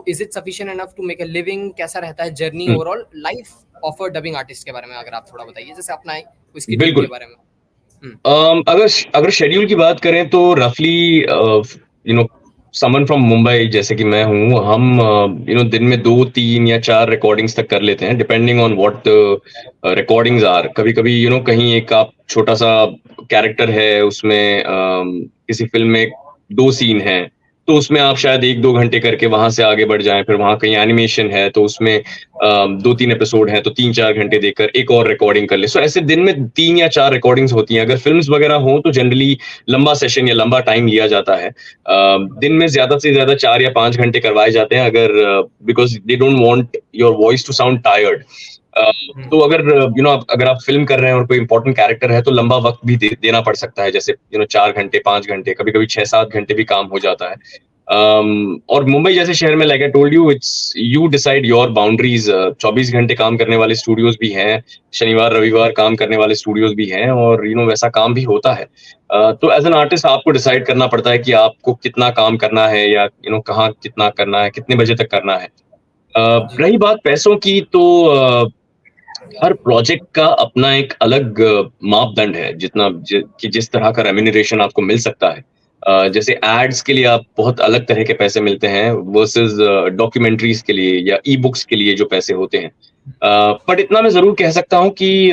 is it sufficient enough to make a living? कैसा रहता है जर्नी हुँ, overall life of a dubbing artist के बारे में अगर आप थोड़ा बताइए, जैसे अपना उसकी ड्रीम के बिल्कुल। बारे में? हुँ, अगर शेड्यूल की बात करें तो रफली you know someone from Mumbai जैसे कि मैं हूँ, हम दिन में 2, 3 या 4 रिकॉर्डिंग्स तक कर लेते हैं depending on what recordings are. कभी-कभी कहीं एक आप छोटा-सा कैरेक्टर है उसमें किसी फ़िल्म में 2 सीन हैं, तो उसमें आप शायद 1-2 घंटे करके वहाँ से आगे बढ़ जाएँ, फिर वहाँ कहीं एनिमेशन है तो उसमें 2-3 एपिसोड हैं तो 3-4 घंटे देकर एक और रिकॉर्डिंग कर ले। सो ऐसे दिन में 3 या 4 रिकॉर्डिंग्स होती हैं। अगर फ़िल्म्स वगैरह हों तो जनरली लंबा सेशन या लंबा टाइम लिया जाता है। दिन में ज़्यादा से ज़्यादा 4 या 5 घंटे करवाए जाते हैं अगर because they don't want your voice to sound tired. Uh, hmm, तो अगर अगर आप फ़िल्म कर रहे हैं और कोई इम्पोर्टेंट कैरेक्टर है तो लंबा वक़्त भी देना पड़ सकता है। जैसे 4 घंटे, 5 घंटे, कभी-कभी 6-7 घंटे भी काम हो जाता है। और मुंबई जैसे शहर में like I told you it's you decide your boundaries 24 घंटे काम करने वाले स्टूडियोज भी हैं, शनिवार रविवार काम करने वाले स्टूडियोज भी हैं और वैसा काम भी होता है। तो एज एन आर्टिस्ट आपको डिसाइड करना पड़ता है कि आपको कितना काम करना है या कहाँ कितना करना है, कितने बजे तक करना है। जी, रही बात पैसों की तो हर प्रोजेक्ट का अपना एक अलग मापदंड है कि जिस तरह का रेम्यूनरेशन आपको मिल सकता है। जैसे एड्स के लिए आप बहुत अलग तरह के पैसे मिलते हैं वर्सेस डॉक्यूमेंट्रीज के लिए या ई बुक्स के लिए जो पैसे होते हैं। बट इतना मैं जरूर कह सकता हूँ कि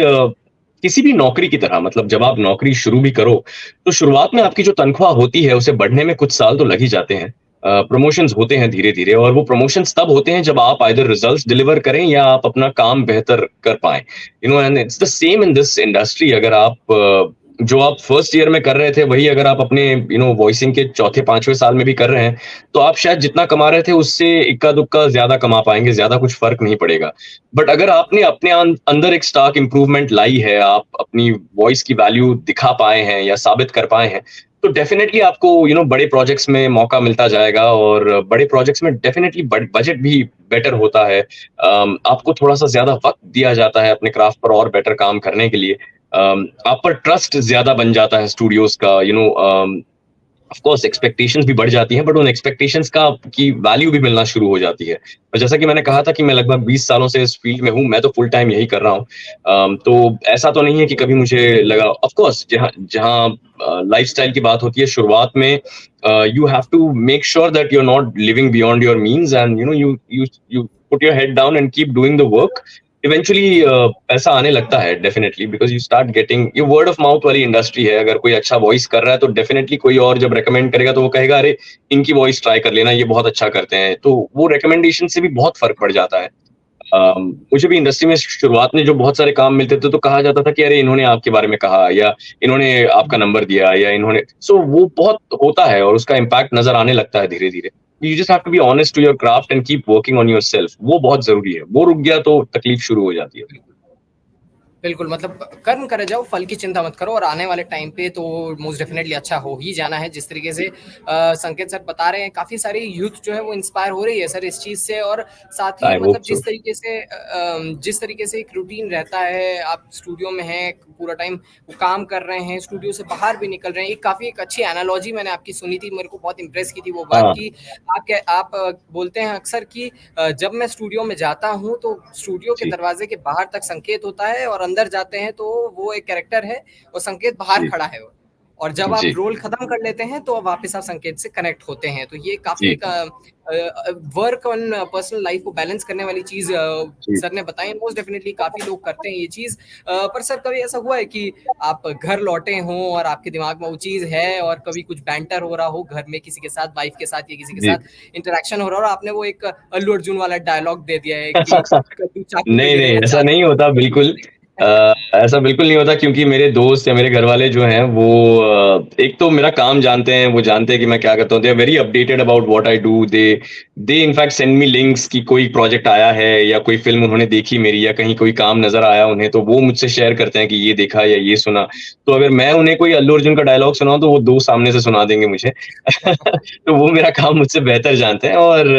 किसी भी नौकरी की तरह मतलब जब आप नौकरी शुरू भी करो तो शुरुआत में आपकी जो तनख्वाह होती है उसे बढ़ने में कुछ साल तो लग ही जाते हैं। प्रमोशंस होते हैं धीरे-धीरे और वो प्रमोशंस तब होते हैं जब आप आइदर रिजल्ट्स डिलीवर करें या आप अपना काम बेहतर कर पाएँ। And it's the same in this industry अगर आप जो आप फर्स्ट ईयर में कर रहे थे वही अगर आप अपने वॉइसिंग के चौथे 5वें साल में भी कर रहे हैं, तो आप शायद जितना कमा रहे थे उससे इक्का-दुक्का ज़्यादा कमा पाएँगे, ज़्यादा कुछ फ़र्क नहीं पड़ेगा। बट अगर आपने अपने अंदर एक स्टार्क इम्प्रूवमेंट लाई है, आप अपनी वॉइस की वैल्यू दिखा पाए हैं या साबित कर पाए हैं, तो डेफिनेटली आपको बड़े प्रोजेक्ट्स में मौका मिलता जाएगा और बड़े प्रोजेक्ट्स में डेफिनेटली बजट भी बेटर होता है। आपको थोड़ा-सा ज़्यादा वक़्त दिया जाता है अपने क्राफ्ट पर और बेटर काम करने के लिए। आप पर ट्रस्ट ज़्यादा बन जाता है स्टूडियोज़ का ऑफ कोर्स एक्सपेक्टेशंस भी बढ़ जाती हैं बट उन एक्सपेक्टेशंस का की वैल्यू भी मिलना शुरू हो जाती है। और जैसा कि मैंने कहा था कि मैं लगभग 20 सालों से इस फील्ड में हूँ, मैं तो फुल टाइम यही कर रहा हूँ। तो ऐसा तो नहीं है कि कभी मुझे लगा ऑफ कोर्स जहाँ जहाँ लाइफ़स्टाइल की बात होती है शुरुआत में you have to make sure that you are not living beyond your means and you put your head down and keep doing the work. Eventually पैसा आने लगता है definitely because you start getting ये वर्ड ऑफ माउथ वाली इंडस्ट्री है। अगर कोई अच्छा वॉइस कर रहा है तो डेफिनेटली कोई और जब रिकमेंड करेगा तो वो कहेगा अरे इनकी वॉइस ट्राई कर लेना, ये बहुत अच्छा करते हैं। तो वो रिकमेंडेशन से भी बहुत फ़र्क पड़ जाता है। मुझे भी इंडस्ट्री में शुरुआत में जो बहुत सारे काम मिलते थे तो कहा जाता था कि अरे इन्होंने आपके बारे में कहा या इन्होंने आपका नंबर दिया या इन्होंने वो बहुत होता है और उसका इम्पैक्ट नज़र आने लगता है धीरे-धीरे। You just have to be honest to your craft and keep working on yourself वो बहुत ज़रूरी है। वो रुक गया तो तकलीफ शुरू हो जाती है फिर। बिल्कुल, मतलब कर्म करे जाओ, फल की चिंता मत करो और आने वाले टाइम पे तो मोस्ट डेफिनिटली अच्छा हो ही जाना है। जिस तरीके से संकेत सर बता रहे हैं, काफ़ी सारी यूथ जो है वो इंस्पायर हो रही है सर इस चीज़ से। और साथ ही आई मतलब होप सो। जिस तरीके से एक रूटीन रहता है, आप स्टूडियो में हैं, पूरा टाइम वो काम कर रहे हैं, स्टूडियो से बाहर भी निकल रहे हैं। एक काफ़ी एक अच्छी एनालॉजी मैंने आपकी सुनी थी, मेरे को बहुत इम्प्रेस की थी वो बात हाँ, कि आप बोलते हैं अक्सर कि जब मैं स्टूडियो में जाता हूँ तो स्टूडियो के जी, दरवाजे के बाहर तक संकेत होता है और अंदर जाते हैं तो वो एक कैरेक्टर है और संकेत बाहर जी, खड़ा है। और जब आप जी, रोल खत्म कर लेते हैं तो वापस आप संकेत से कनेक्ट होते हैं। तो ये काफ़ी जी, एक वर्क ऑन पर्सनल लाइफ को बैलेंस करने वाली चीज़ जी। सर ने बताई। मोस्ट डेफिनिटली काफ़ी लोग करते हैं ये चीज़। पर सर कभी ऐसा हुआ है कि आप घर लौटे हों और आपके दिमाग में वो चीज़ है और कभी कुछ बैंटर हो रहा हो घर में किसी के साथ, वाइफ के साथ या किसी के जी। साथ इंटरेक्शन हो रहा हो और आपने वो एक अल्लू अर्जुन वाला डायलॉग दे दिया है कि कद्दू चाकू में नहीं, गिरे नहीं, या ऐसा चाकू नहीं होता बिल्कुल। ऐसा बिल्कुल नहीं होता क्योंकि मेरे दोस्त या मेरे घर वाले जो हैं वो एक तो मेरा काम जानते हैं, वो जानते हैं कि मैं क्या करता हूँ। They are very updated about what I do. They in fact send me links कि कोई प्रोजेक्ट आया है या कोई फ़िल्म उन्होंने देखी मेरी या कहीं कोई काम नज़र आया उन्हें, तो वो मुझसे शेयर करते हैं कि ये देखा या ये सुना। तो अगर मैं उन्हें कोई अल्लू अर्जुन का डायलॉग सुनाऊँ तो वो 2 सामने से सुना देंगे मुझे। तो वो मेरा काम मुझसे बेहतर जानते हैं और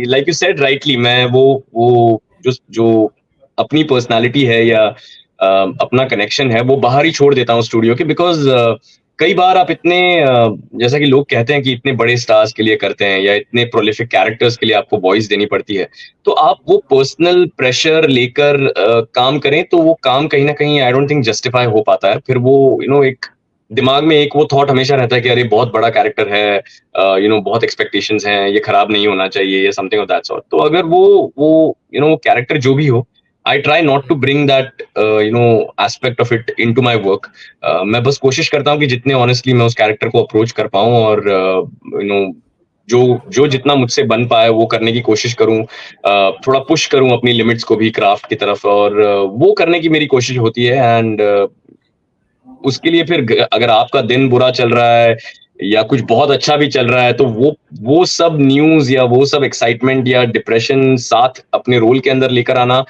लाइक यू सेड राइटली मैं वो जो जो अपनी पर्सनैलिटी है या अपना कनेक्शन है वो बाहर ही छोड़ देता हूँ स्टूडियो के बिकॉज़ कई बार आप इतने जैसा कि लोग कहते हैं कि इतने बड़े स्टार्स के लिए करते हैं या इतने प्रोलिफिक कैरेक्टर्स के लिए आपको वॉइस देनी पड़ती है। तो आप वो पर्सनल प्रेशर लेकर काम करें तो वो काम कहीं न कहीं आई डोंट थिंक जस्टिफाई हो पाता है। फिर वो एक दिमाग में एक वो थॉट हमेशा रहता है कि अरे बहुत बड़ा कैरेक्टर है, बहुत एक्सपेक्टेशंस हैं, ये खराब नहीं होना चाहिए या समथिंग ऑफ दैट सॉर्ट। तो अगर वो कैरेक्टर जो भी हो, I try not to bring that aspect of it into my work. मैं बस कोशिश करता हूँ कि जितने ऑनेस्टली मैं उस कैरेक्टर को अप्रोच कर पाऊँ और जो जो जितना मुझसे बन पाए वो करने की कोशिश करूँ, थोड़ा पुश करूँ अपनी लिमिट्स को भी क्राफ्ट की तरफ और वो करने की मेरी कोशिश होती है एंड उसके लिए फिर अगर आपका दिन बुरा चल रहा है या कुछ बहुत अच्छा भी चल रहा है तो वो सब न्यूज़ या वो सब एक्साइटमेंट या डिप्रेशन साथ अपने रोल के अंदर लेकर आना,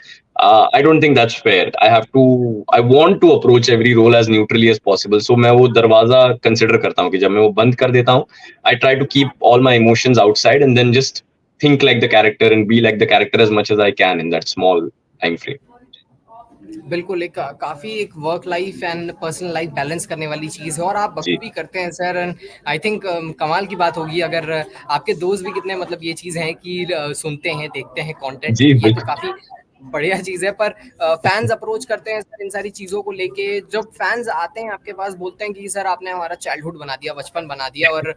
I don't think that's fair. I want to approach every role as neutrally as possible. So मैं वो दरवाजा कंसिडर करता हूँ कि जब मैं वो बंद कर देता हूँ, I try to keep all my emotions outside and then just think like the character and be like the character as much as I can in that small time frame. बिल्कुल, एक काफ़ी एक work life and personal life balance करने वाली चीज़ है और आप जी, बखूबी करते हैं सर एंड आई थिंक कमाल की बात होगी अगर आपके दोस्त भी कितने मतलब ये चीज़ हैं कि सुनते हैं, देखते हैं कंटेंट, जी, ये तो बिल्कुल। काफ़ी बढ़िया चीज़ है। पर फैन्स अप्रोच करते हैं सर इन सारी चीज़ों को लेके, जब फैन्स आते हैं आपके पास बोलते हैं कि सर आपने हमारा चाइल्डहुड बना दिया, बचपन बना दिया और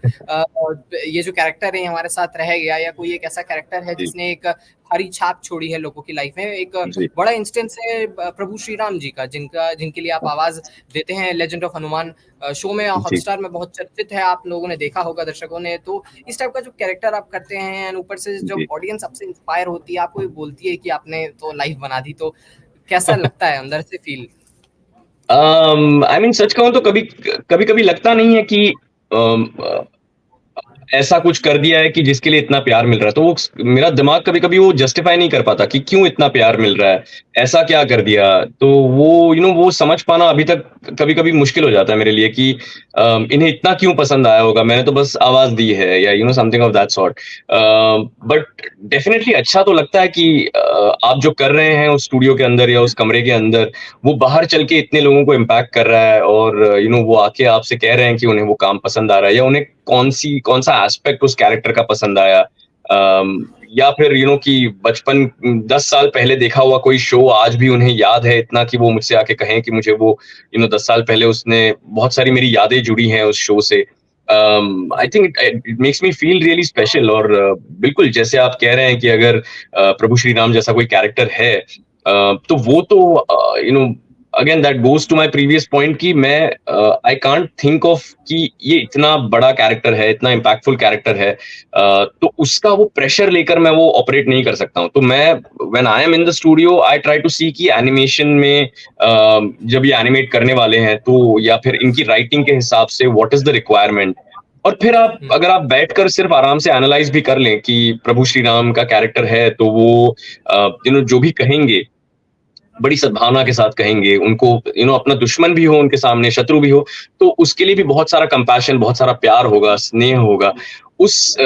ये जो कैरेक्टर है हमारे साथ रह गया या कोई एक ऐसा कैरेक्टर है जी, जिसने एक भारी छाप छोड़ी है लोगों की लाइफ में। एक जी, बड़ा इंस्टेंस है प्रभु श्री राम जी का जिनके लिए आप आवाज देते हैं लेजेंड ऑफ हनुमान शो में जी, हॉटस्टार में बहुत चर्चित है, आप लोगों ने देखा होगा दर्शकों ने। तो इस टाइप का जो कैरेक्टर आप करते हैं एंड ऊपर से जब जी। ऑडियंस आपसे इंस्पायर होती है, आपको ये बोलती है कि आपने तो लाइफ बना दी, तो कैसा लगता है अंदर से फील? आई मीन सच कहूँ तो कभी-कभी लगता नहीं है कि अम, ऐसा कुछ कर दिया है कि जिसके लिए इतना प्यार मिल रहा है। तो वो मेरा दिमाग कभी-कभी वो जस्टिफाई नहीं कर पाता कि क्यों इतना प्यार मिल रहा है, ऐसा क्या कर दिया? तो वो वो समझ पाना अभी तक कभी-कभी मुश्किल हो जाता है मेरे लिए कि इन्हें इतना क्यों पसंद आया होगा? मैंने तो बस आवाज़ दी है या something of that sort. But definitely अच्छा तो लगता है कि आप जो कर रहे हैं उस स्टूडियो के अंदर या उस कमरे के अंदर, वो बाहर चल के इतने लोगों को इम्पैक्ट कर रहा है और वो आके आपसे कह रहे हैं कि उन्हें वो काम पसंद आ रहा है या उन्हें कौन-सा एस्पेक्ट उस कैरेक्टर का पसंद आया। या फिर कि बचपन 10 साल पहले देखा हुआ कोई शो आज भी उन्हें याद है इतना कि वो मुझसे आके कहें कि मुझे वो 10 साल पहले उसने बहुत सारी मेरी यादें जुड़ी हैं उस शो से। I think it makes me feel really special और बिल्कुल जैसे आप कह रहे हैं कि अगर प्रभु श्री राम जैसा कोई कैरेक्टर है तो वो तो again that goes to my previous point कि मैं आई कांट थिंक ऑफ कि ये इतना बड़ा कैरेक्टर है, इतना इम्पैक्टफुल कैरेक्टर है, तो उसका वो प्रेशर लेकर मैं वो ऑपरेट नहीं कर सकता हूँ। तो मैं when I am in the studio I try to see कि एनिमेशन में जब ये एनिमेट करने वाले हैं तो या फिर इनकी राइटिंग के हिसाब से व्हाट इज द रिक्वायरमेंट और फिर हम्म, अगर आप बैठकर सिर्फ आराम से एनालाइज भी कर लें कि प्रभु श्री राम का कैरेक्टर है तो वो जो भी कहेंगे बड़ी सद्भावना के साथ कहेंगे उनको अपना दुश्मन भी हो उनके सामने शत्रु भी हो तो उसके लिए भी बहुत सारा कंपैशन बहुत सारा प्यार होगा स्नेह होगा उस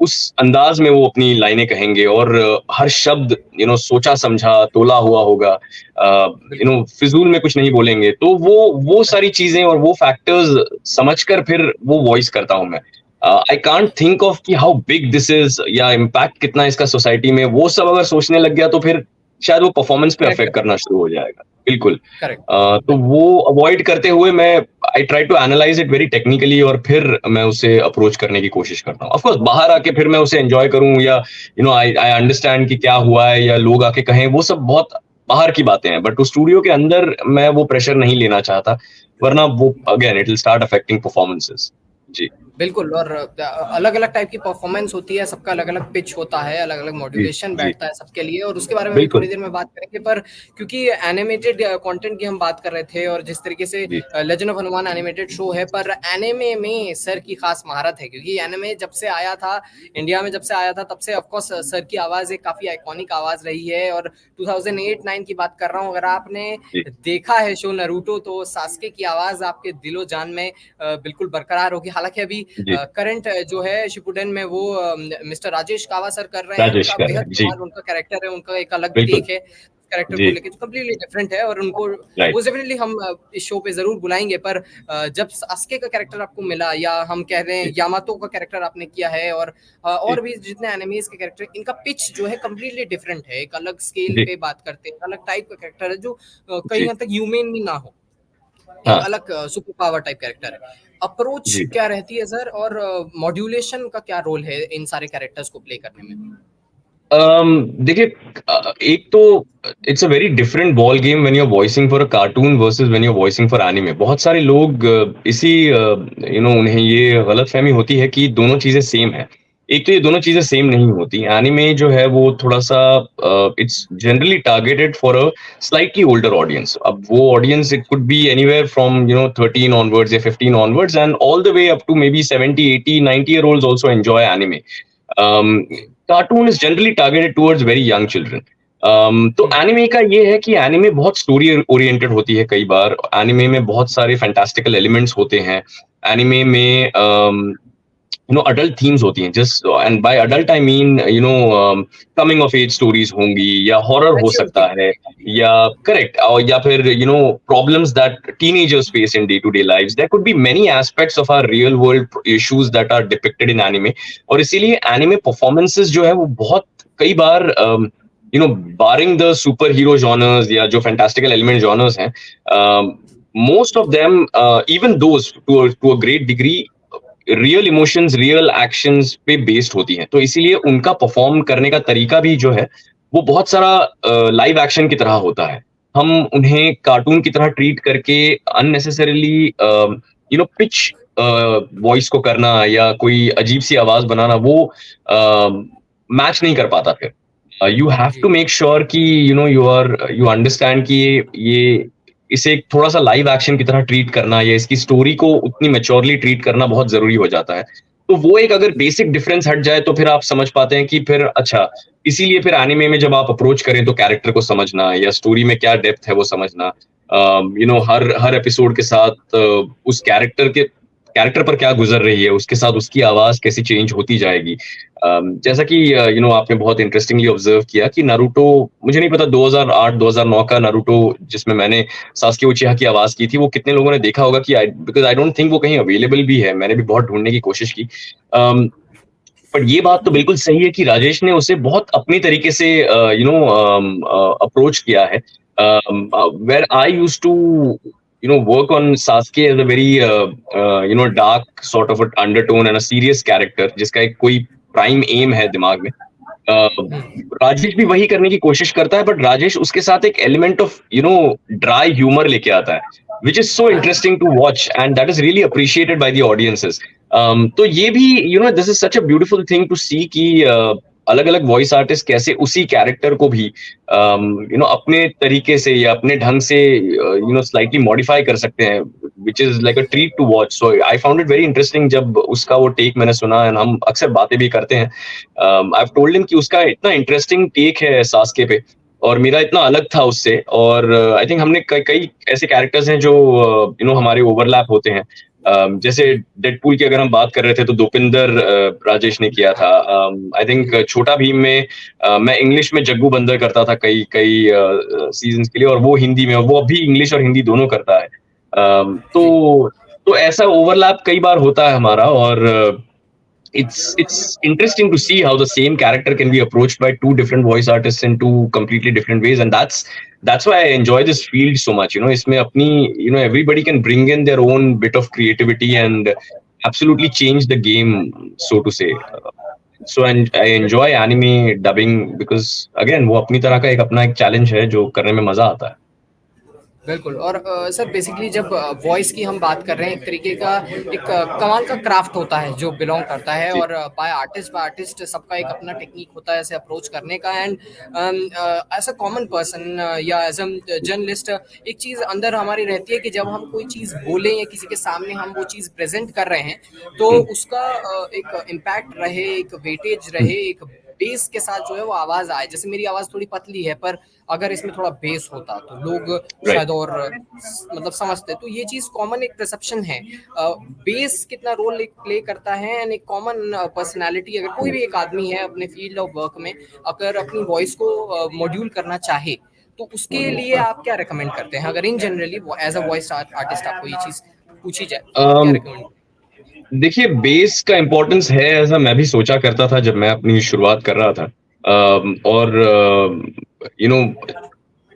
उस अंदाज में वो अपनी लाइनें कहेंगे और हर शब्द सोचा समझा तोला हुआ होगा बिल्कुल फिजूल में कुछ नहीं बोलेंगे तो वो सारी चीजें और वो फैक्टर्स समझकर फिर वो वॉइस करता हूं मैं आई कांट थिंक ऑफ कि हाउ बिग दिस इज या इम्पैक्ट कितना इसका सोसाइटी में वो सब अगर सोचने लग गया तो फिर शायद वो परफॉर्मेंस पे करेक्ट अफेक्ट करना शुरू हो जाएगा बिल्कुल। करेक्ट तो वो अवॉइड करते हुए मैं I try to analyse it very technically और फिर मैं उसे अप्रोच करने की कोशिश करता हूँ। ऑफ कोर्स बाहर आके फिर मैं उसे एंजॉय करूँ या आई आई अंडरस्टैंड कि क्या हुआ है या लोग आके कहें वो सब बहुत बाहर की बातें हैं बट उस स्टूडियो के अंदर मैं वो प्रेशर नहीं लेना चाहता वरना वो again it will start affecting performances. जी बिल्कुल। और अलग-अलग टाइप की परफॉर्मेंस होती है, सबका अलग-अलग पिच होता है, अलग-अलग जी, मॉड्यूलेशन जी, बैठता है सबके लिए, और उसके बारे में भी बिल्कुल। थोड़ी देर में बात करेंगे। पर क्योंकि एनिमेटेड कंटेंट की हम बात कर रहे थे, और जिस तरीके से जी, legend of Hanuman animated show है, पर एनिमे में सर की खास महारत है, क्योंकि एनिमे जब से आया था, इंडिया में जब से आया था, तब से ऑफ कोर्स सर की आवाज़ एक काफ़ी आइकॉनिक आवाज़ रही है। और 2008-9 की बात कर रहा हूँ, अगर आपने जी, देखा है शो नारुतो, तो सास्के की आवाज़ आपके दिलो-जान में बिल्कुल बरकरार होगी। हालाँकि अभी जी। करंट जो है शिपुडेन में वो मिस्टर राजेश कावा सर कर रहे हैं। राजेश उनका कर रहे बेहद हैं। जी, कमाल उनका कैरेक्टर है, उनका एक अलग बिल्कुल। टेक है कैरेक्टर को जी, लेके, जो कंप्लीटली डिफरेंट है, और उनको राइट। वो डेफिनेटली हम इस शो पे ज़रूर बुलाएँगे। पर जब सास्के का कैरेक्टर आपको मिला, या हम कह रहे हैं जी, यामातो का कैरेक्टर आपने किया है, जी, और भी जितने एनिमीज़ के कैरेक्टर, इनका पिच जो है कंप्लीटली डिफरेंट है। एक अलग स्केल जी, पे बात करते हैं, अलग टाइप का कैरेक्टर है, जो कहीं जी। हद तक ह्यूमन भी ना हो। एक हाँ, अलग सुपर पावर टाइप कैरेक्टर है। अप्रोच जी। क्या रहती है सर, और मॉड्यूलेशन का क्या रोल है इन सारे कैरेक्टर्स को प्ले करने में? देखिए एक तो it's a very different ball game when you are voicing for a cartoon versus when you are voicing for anime. बहुत सारे लोग इसी उन्हें ये गलतफहमी होती है कि दोनों चीजें सेम है। एक तो ये दोनों चीजें सेम नहीं होती। एनीमे जो है वो थोड़ा सा it's generally targeted for a slightly older audience. अब वो audience it could be anywhere from 13 onwards या 15 onwards and all the way up to maybe 70 80 90 year olds also enjoy anime. Cartoon is generally targeted towards very young children. तो हुँ। एनिमे का ये है कि एनिमे बहुत स्टोरी ओरिएंटेड होती है। कई बार एनिमे में बहुत सारे फैंटास्टिकल एलिमेंट्स होते हैं। एनिमे में अडल्ट थीम्स होती हैं। Just and by adult I mean coming of age stories होंगी, या हॉरर हो मैच्योरिटी। सकता है, या करेक्ट, और या फिर problems that teenagers face in day to day lives. There could be many aspects of our real world issues that are depicted in anime. और इसीलिए एनिमे परफॉर्मेंसेस जो है वो बहुत कई बार barring the superhero genres या जो फैंटास्टिकल एलिमेंट जॉनर्स हैं, most of them, even those to a great degree, real emotions real actions पे बेस्ड होती हैं। तो इसीलिए उनका परफॉर्म करने का तरीका भी जो है वो बहुत सारा लाइव एक्शन की तरह होता है। हम उन्हें कार्टून की तरह ट्रीट करके अननेसेसरीली पिच वॉइस को करना या कोई अजीब सी आवाज बनाना, वो मैच नहीं कर पाता फिर। यू हैव टू जी। मेक श्योर कि यू अंडरस्टैंड कि ये इसे एक थोड़ा सा लाइव एक्शन की तरह ट्रीट करना या इसकी स्टोरी को उतनी मैच्योरली ट्रीट करना बहुत जरूरी हो जाता है। तो वो एक अगर बेसिक डिफरेंस हट जाए तो फिर आप समझ पाते हैं कि फिर अच्छा, इसीलिए फिर एनिमे में जब आप अप्रोच करें तो कैरेक्टर को समझना या स्टोरी में क्या डेप्थ है वो समझना, हर हर एपिसोड के साथ उस कैरेक्टर पर क्या गुजर रही है, उसके साथ उसकी आवाज कैसी चेंज होती जाएगी। जैसा कि आपने बहुत इंटरेस्टिंगली ऑब्जर्व किया कि नारुतो, मुझे नहीं पता 2008-2009 का नारुतो जिसमें मैंने सास्के उचिहा की आवाज की थी, वो कितने लोगों ने देखा होगा कि बिकॉज आई डोंट थिंक वो कहीं अवेलेबल भी है। मैंने भी बहुत ढूंढने की कोशिश की। पर ये बात तो बिल्कुल सही है कि राजेश ने उसे बहुत अपनी तरीके से अप्रोच किया है। Where I use to work on Sasuke as a very dark sort of an undertone and a serious character जिसका एक कोई प्राइम एम है दिमाग में। हुँ। राजेश भी वही करने की कोशिश करता है, बट राजेश उसके साथ एक एलिमेंट ऑफ ड्राई ह्यूमर लेके आता है, विच इज सो हाँ। Interesting to watch and that is really appreciated by the audiences. तो ये भी this is such a beautiful thing to see कि अलग अलग वॉइस आर्टिस्ट कैसे उसी कैरेक्टर को भी अपने तरीके से या अपने ढंग से स्लाइटली मॉडिफाई कर सकते हैं, which is like a treat to watch. So I found it very interesting जब उसका वो टेक मैंने सुना, एंड हम अक्सर बातें भी करते हैं। आई टोल्ड हिम कि उसका इतना इंटरेस्टिंग टेक है सास्के पे और मेरा इतना अलग था उससे। और आई थिंक हमने कई कई ऐसे कैरेक्टर्स हैं जो हमारे ओवरलैप होते हैं। जैसे डेडपूल की अगर हम बात कर रहे थे तो दोपिंदर राजेश ने किया था। आई थिंक जी। छोटा भीम में मैं इंग्लिश में जग्गू बंदर करता था कई कई सीजन के लिए, और वो हिंदी में, और वो अभी इंग्लिश और हिंदी दोनों करता है। जी। तो ऐसा ओवरलैप कई बार होता है हमारा। और it's interesting to see how the same character can be approached by two different voice artists in two completely different ways, and that's why I enjoy this field so much. इसमें अपनी everybody can bring in their own bit of creativity and absolutely change the game, so to say. So and I enjoy anime dubbing because again वो अपनी तरह का एक अपना एक चैलेंज है जो करने में मजा आता है। बिल्कुल। और सर बेसिकली जब वॉइस की हम बात कर रहे हैं, एक तरीके का एक कमाल का क्राफ्ट होता है जो बिलोंग करता है, जी, और बाय आर्टिस्ट सबका एक अपना टेक्निक होता है ऐसे अप्रोच करने का। And as a common person या एज अ जर्नलिस्ट, एक चीज़ अंदर हमारी रहती है कि जब हम कोई चीज़ बोलें या किसी के सामने हम वो चीज़ प्रेजेंट कर रहे हैं, तो हुँ, उसका एक इम्पैक्ट रहे, एक वेटेज हुँ, रहे, एक बेस के साथ जो है वो आवाज़ आए। जैसे मेरी आवाज़ थोड़ी पतली है, पर अगर इसमें थोड़ा बेस होता तो लोग राइट। शायद और मतलब समझते। तो ये चीज़ कॉमन एक परसेप्शन है। बेस कितना रोल एक प्ले करता है, एंड एक कॉमन पर्सनैलिटी, अगर कोई हुँ, भी एक आदमी है अपने फील्ड ऑफ वर्क में, अगर अपनी वॉइस को मॉड्यूल करना चाहे, तो उसके लिए आप क्या रिकमेंड करते हैं? अगर in generally as a voice artist आपको ये चीज़ पूछी जाए, तो आप क्या अम, रिकमेंड? देखिए बेस का इम्पोर्टेंस है ऐसा मैं भी सोचा करता था जब मैं अपनी शुरुआत कर रहा था। और यू नो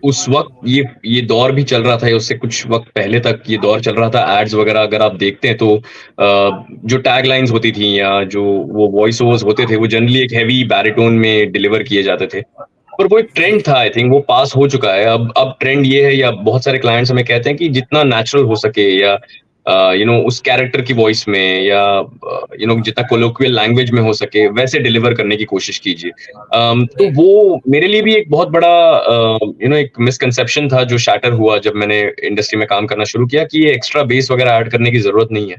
उस वक़्त ये दौर भी चल रहा था या उससे कुछ वक़्त पहले तक ये दौर चल रहा था एड्स वग़ैरह अगर आप देखते हैं तो जो टैगलाइन्स होती थी या जो वो वॉइस ओवर्स होते थे वो जनरली एक हेवी बैरिटोन में डिलीवर किए जाते थे। पर वो एक जी। ट्रेंड था आई थिंक वो पास हो चुका है। अब ट्रेंड ये है या बहुत सारे क्लाइंट्स हमें कहते हैं कि जितना नेचुरल हो सके या उस कैरेक्टर की वॉइस में या जितना कोलोquial लैंग्वेज में हो सके वैसे डिलीवर करने की कोशिश कीजिए। तो जी। वो मेरे लिए भी एक बहुत बड़ा एक मिसकंसेप्शन था जो शैटर हुआ जब मैंने इंडस्ट्री में काम करना शुरू किया कि ये एक्स्ट्रा बेस वगैरह ऐड करने की ज़रूरत नहीं है।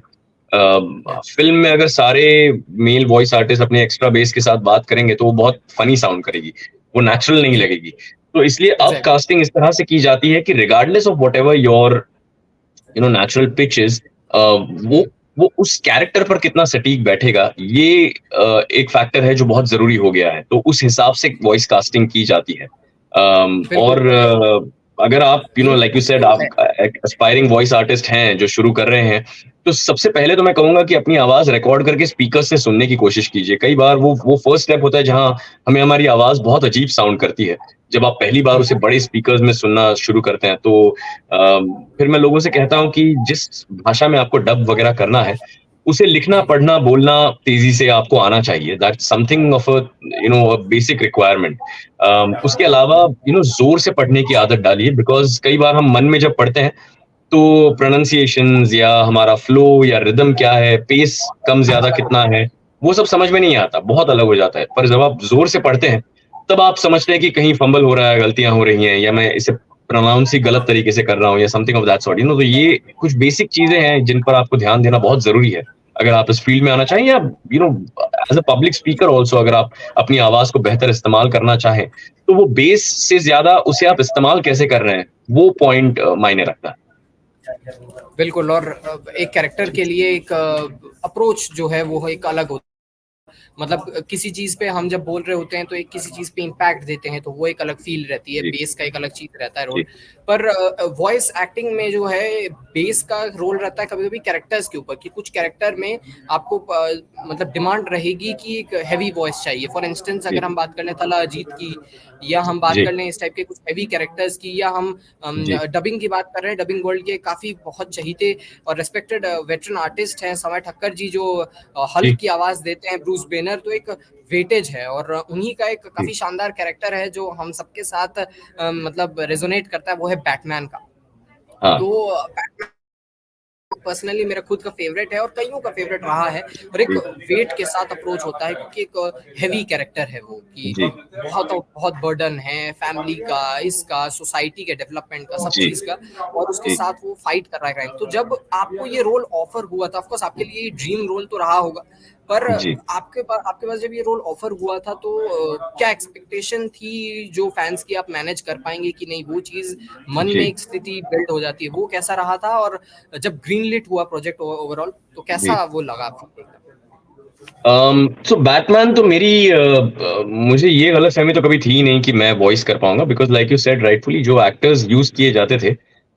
या फ़िल्म में अगर सारे मेल वॉइस आर्टिस्ट अपने एक्स्ट्रा बेस के साथ बात करेंगे तो वो बहुत फनी साउंड करेगी, वो नेचुरल नहीं जी। लगेगी। तो इसलिए अब एग्जैक्टली। कास्टिंग इस तरह से की जाती है कि regardless of whatever your natural pitch is वो वो उस कैरेक्टर पर कितना सटीक बैठेगा ये एक फैक्टर है जो बहुत ज़रूरी हो गया है। तो उस हिसाब से वॉइस कास्टिंग की जाती है। बिल्कुल। और अगर आप एक लाइक यू सेड जो आप है। एक एस्पायरिंग वॉइस आर्टिस्ट हैं जो शुरू कर रहे हैं, तो सबसे पहले तो मैं कहूँगा कि अपनी आवाज़ रिकॉर्ड करके स्पीकर से सुनने की कोशिश कीजिए। कई बार वो फर्स्ट स्टेप होता है जहाँ हमें हमारी आवाज़ बहुत अजीब साउंड करती है। जब आप पहली बार उसे बड़े स्पीकर्स में सुनना शुरू करते हैं तो फिर मैं लोगों से कहता हूँ कि जिस भाषा में आपको डब वगैरह करना है, उसे लिखना, जी। पढ़ना, बोलना तेज़ी से आपको आना चाहिए। That's something of a basic requirement. उसके अलावा ज़ोर से पढ़ने की आदत डालिए बिकॉज़ कई बार हम मन में जब पढ़ते हैं, तो प्रोनंसिएशंस या हमारा फ्लो या रिदम क्या है, पेस कम-ज़्यादा कितना है, वो सब समझ में नहीं आता, बहुत अलग हो जाता है। पर जब आप ज़ोर से पढ़ते हैं, तब आप समझते हैं कि कहीं फंबल हो रहा है, गलतियाँ हो रही हैं या मैं इसे प्रोनाउंस ही गलत तरीके से कर रहा हूँ या समथिंग ऑफ दैट सॉर्ट तो ये कुछ बेसिक चीज़ें हैं जिन पर आपको ध्यान देना बहुत ज़रूरी है। अगर आप इस फ़ील्ड में आना चाहें या as a public speaker also अगर आप अपनी आवाज़ को बेहतर इस्तेमाल करना चाहें, तो वो बेस से ज़्यादा उसे आप इस्तेमाल कैसे कर रहे हैं, वो पॉइंट मायने रखता है। बिल्कुल। और एक कैरेक्टर जी, के लिए एक अप्रोच जो है वो एक अलग होता है। मतलब किसी चीज पे हम जब बोल रहे होते हैं तो एक किसी चीज पे इम्पैक्ट देते हैं, तो वो एक अलग फील रहती है, जी, बेस का एक अलग चीज रहता है रोल। जी, पर वॉइस एक्टिंग में जो है बेस का रोल रहता है कभी कभी कैरेक्टर्स के ऊपर, कि कुछ कैरेक्टर में आपको मतलब डिमांड रहेगी कि एक हैवी वॉइस चाहिए। फॉर इंस्टेंस जी, अगर हम बात कर लें तला अजीत की, या हम बात जी, कर लें इस टाइप के कुछ हैवी कैरेक्टर्स की, या हम जी, डबिंग की बात कर रहे हैं, डबिंग वर्ल्ड के काफी बहुत चहीते और रेस्पेक्टेड वेटरन आर्टिस्ट हैं समय ठक्कर जी, जो हल्क जी, की आवाज देते हैं, ब्रूस बेनर। तो एक वेटेज है, और उन्हीं का एक जी, काफी शानदार कैरेक्टर है जो हम सबके साथ मतलब रेजोनेट करता है, वो है बैटमैन का। हाँ, तो बैटमैन पर्सनली मेरा खुद का फेवरेट है और कईयों का फेवरेट रहा है। और एक जी, वेट के साथ अप्रोच होता है, क्योंकि एक हैवी कैरेक्टर है वो, कि जी, बहुत बहुत बर्डन है फैमिली का, इसका, सोसाइटी के डेवलपमेंट का, सब जी, चीज का, और उसके जी, साथ वो फाइट कर रहा है क्राइम। तो जब आपको ये रोल ऑफर हुआ था, ऑफकोर्स आपके लिए ड्रीम रोल तो रहा होगा, पर जी, आपके पास जब ये रोल ऑफर हुआ था, तो क्या एक्सपेक्टेशन थी जो फैंस की, आप मैनेज कर पाएंगे कि नहीं, वो चीज मन में जी, एक स्थिति बिल्ड हो जाती है, वो कैसा रहा था? और जब ग्रीन लिट हुआ प्रोजेक्ट ओवरऑल, तो जी। कैसा वो लगा आपको एकदम? सो बैटमैन तो मुझे ये गलतफ़हमी तो कभी थी ही नहीं कि मैं वॉइस कर पाऊँगा because like you said rightfully जो एक्टर्स यूज़ किए जाते थे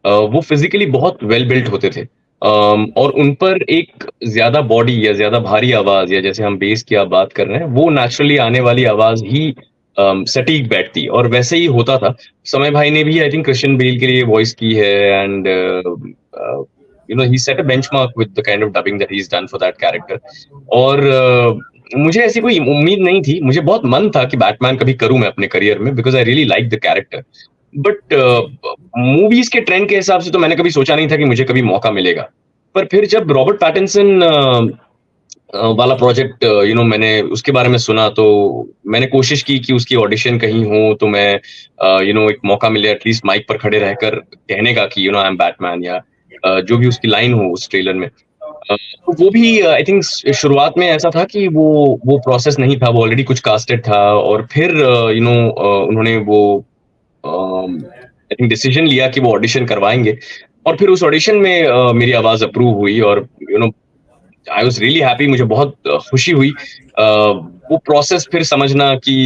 वो फिज़िकली बहुत वेल बिल्ट होते थे। और उन पर एक ज़्यादा बॉडी या ज़्यादा भारी आवाज़ या जैसे हम बेस की आप बात कर रहे हैं, वो नेचुरली आने वाली आवाज़ ही सटीक बैठती और वैसे ही होता था। समय भाई ने भी आई थिंक क्रिश्चियन बेल के लिए वॉइस की है and he set a benchmark with the kind of dubbing that he is done for that character. और मुझे ऐसी कोई उम्मीद नहीं थी। मुझे बहुत मन था कि बैटमैन कभी करूँ मैं अपने करियर में because I really like the character. But movies के ट्रेंड के हिसाब से तो मैंने कभी सोचा नहीं था कि मुझे कभी मौका मिलेगा। पर फिर जब रॉबर्ट पैटिंसन वाला प्रोजेक्ट मैंने उसके बारे में सुना, तो मैंने कोशिश की कि उसकी ऑडिशन कहीं हो तो मैं एक मौका मिले एटलीस्ट माइक पर खड़े रहकर कहने का कि आई एम बैटमैन, या जो भी उसकी लाइन हो उस ट्रेलर में। तो वो भी आई थिंक शुरुआत में ऐसा था कि वो प्रोसेस नहीं था, वो ऑलरेडी कुछ कास्टेड था, और फिर उन्होंने वो आई थिंक डिसीजन लिया कि वो ऑडिशन करवाएंगे, और फिर उस ऑडिशन में मेरी आवाज अप्रूव हुई, और आई वाज रियली हैप्पी, मुझे बहुत खुशी हुई। वो प्रोसेस फिर समझना कि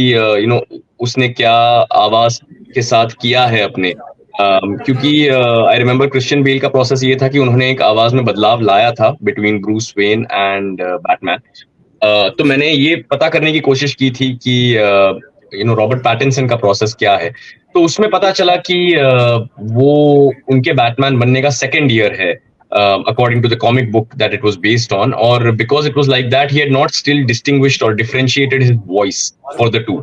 उसने क्या आवाज के साथ किया है अपने, क्योंकि आई रिमेम्बर क्रिश्चियन बेल का प्रोसेस ये था कि उन्होंने एक आवाज में बदलाव लाया था between Bruce Wayne and Batman. तो मैंने ये पता करने की कोशिश की थी कि रॉबर्ट पैटिंसन का प्रोसेस क्या है। तो उसमें पता चला कि वो उनके बैटमैन बनने का सेकेंड ईयर है, according to the comic book that it was based on, or because it was like that, he had not still distinguished or differentiated his voice for the two.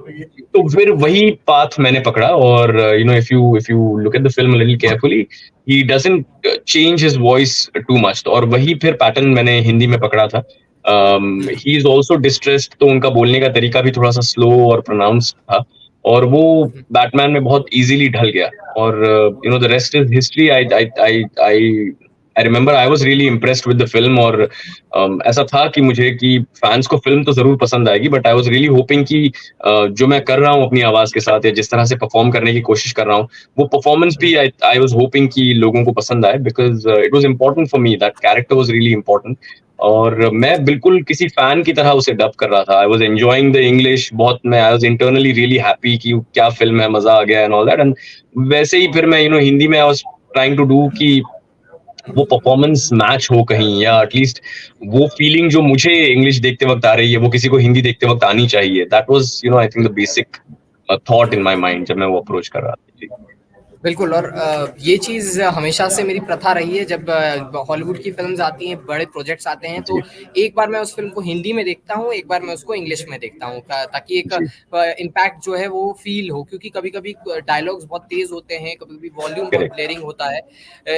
तो फिर वही पाथ मैंने पकड़ा, और if you look at the film a little carefully, he doesn't change his voice too much, और वही फिर पैटर्न मैंने हिंदी में पकड़ा था। ही इज ऑल्सो डिस्ट्रेस्ड, तो उनका बोलने का तरीका भी थोड़ा सा स्लो और प्रोनाउंस था, और वो बैटमैन में बहुत इजीली ढल गया, और the rest is history. I remember I was really impressed with the film, और ऐसा था कि मुझे कि फैंस को फिल्म तो जरूर पसंद आएगी, but I was really hoping कि जो मैं कर रहा हूँ अपनी आवाज के साथ, या जिस तरह से परफॉर्म करने की कोशिश कर रहा हूँ, वो परफॉर्मेंस भी आई वाज होपिंग कि लोगों को पसंद आए, because it was important for me, that character was really important. और मैं बिल्कुल किसी फैन की तरह उसे डब कर रहा था। I was enjoying the English बहुत, मैं I was internally really happy कि क्या फिल्म है, मजा आ गया एंड ऑल दैट। एंड वैसे ही फिर मैं हिंदी में I was trying to do कि वो परफॉर्मेंस मैच हो कहीं, या एटलीस्ट वो फीलिंग जो मुझे इंग्लिश देखते वक्त आ रही है वो किसी को हिंदी देखते वक्त आनी चाहिए। That was I think the basic thought in my mind जब मैं वो अप्रोच कर रहा था। बिल्कुल। और ये चीज़ हमेशा से मेरी प्रथा रही है, जब हॉलीवुड की फिल्म्स आती हैं, बड़े प्रोजेक्ट्स आते हैं, तो एक बार मैं उस फिल्म को हिंदी में देखता हूँ, एक बार मैं उसको इंग्लिश में देखता हूँ, ताकि एक इम्पैक्ट जो है वो फील हो, क्योंकि कभी कभी डायलॉग्स बहुत तेज होते हैं, कभी कभी वॉल्यूम बहुत ब्लेरिंग होता है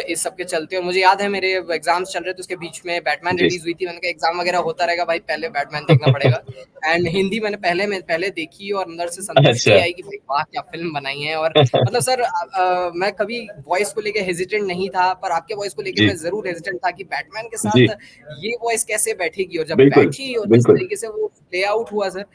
इस सब के चलते। और मुझे याद है मेरे एग्जाम्स चल रहे थे, उसके बीच में बैटमैन रिलीज हुई थी, मैंने कहा एग्जाम वगैरह होता रहेगा भाई, पहले बैटमैन देखना पड़ेगा। एंड हिंदी मैंने पहले देखी, और अंदर से संतुष्टि आई कि भाई वाह क्या फिल्म बनाई है। और मतलब सर मैं कभी वॉइस को लेके हेजिटेंट नहीं था, पर आपके वॉइस को लेके मैं जरूर हेजिटेंट था कि बैटमैन के साथ ये वॉइस कैसे बैठेगी, और जब बैठी और जिस तरीके से वो प्ले आउट हुआ सर,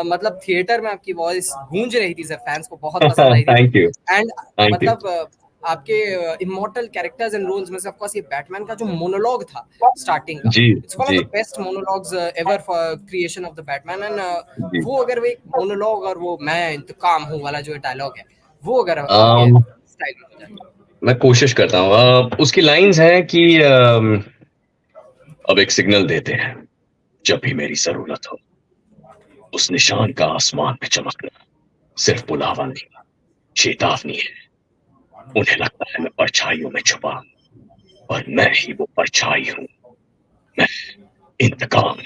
मतलब थिएटर में आपकी वॉइस गूंज रही थी सर, फैंस को बहुत पसंद आई थी। एंड मतलब आपके इमॉर्टल कैरेक्टर्स एंड रोल्स में से ऑफ कोर्स ये बैटमैन का जो मोनोलॉग था स्टार्टिंग का, it's one of the best monologues ever for creation of the Batman. And वो अगर वो एक मोनोलॉग और वो मैं इंतकाम हूं वाला जो डायलॉग है, वो अगर स्टाइल में हो जाए, मैं कोशिश करता हूँ। उसकी लाइंस है कि अब एक सिग्नल देते हैं, जब भी मेरी जरूरत हो, उस निशान का आसमान में चमकना सिर्फ बुलावा नहीं, चेतावनी है। उन्हें लगता है मैं परछाइयों में छुपा, और मैं ही वो परछाई हूँ, मैं इंतकाम।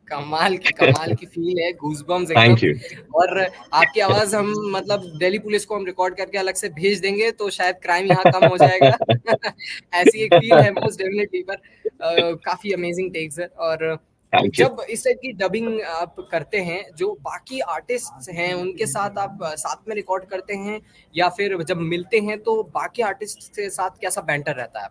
कमाल की फील है, गूज़बम्स एकदम। और आपकी आवाज हम मतलब दिल्ली पुलिस को हम रिकॉर्ड करके अलग से भेज देंगे, तो शायद क्राइम यहाँ कम हो जाएगा। ऐसी एक फील है मोस्ट डेफिनेटली। पर काफी अमेजिंग टेक्स है। और जब इस टाइप की डबिंग आप करते हैं, जो बाकी आर्टिस्ट हैं उनके साथ आप साथ में रिकॉर्ड करते हैं, या फिर जब मिलते हैं तो बाकी आर्टिस्ट के साथ कैसा बैंटर रहता है?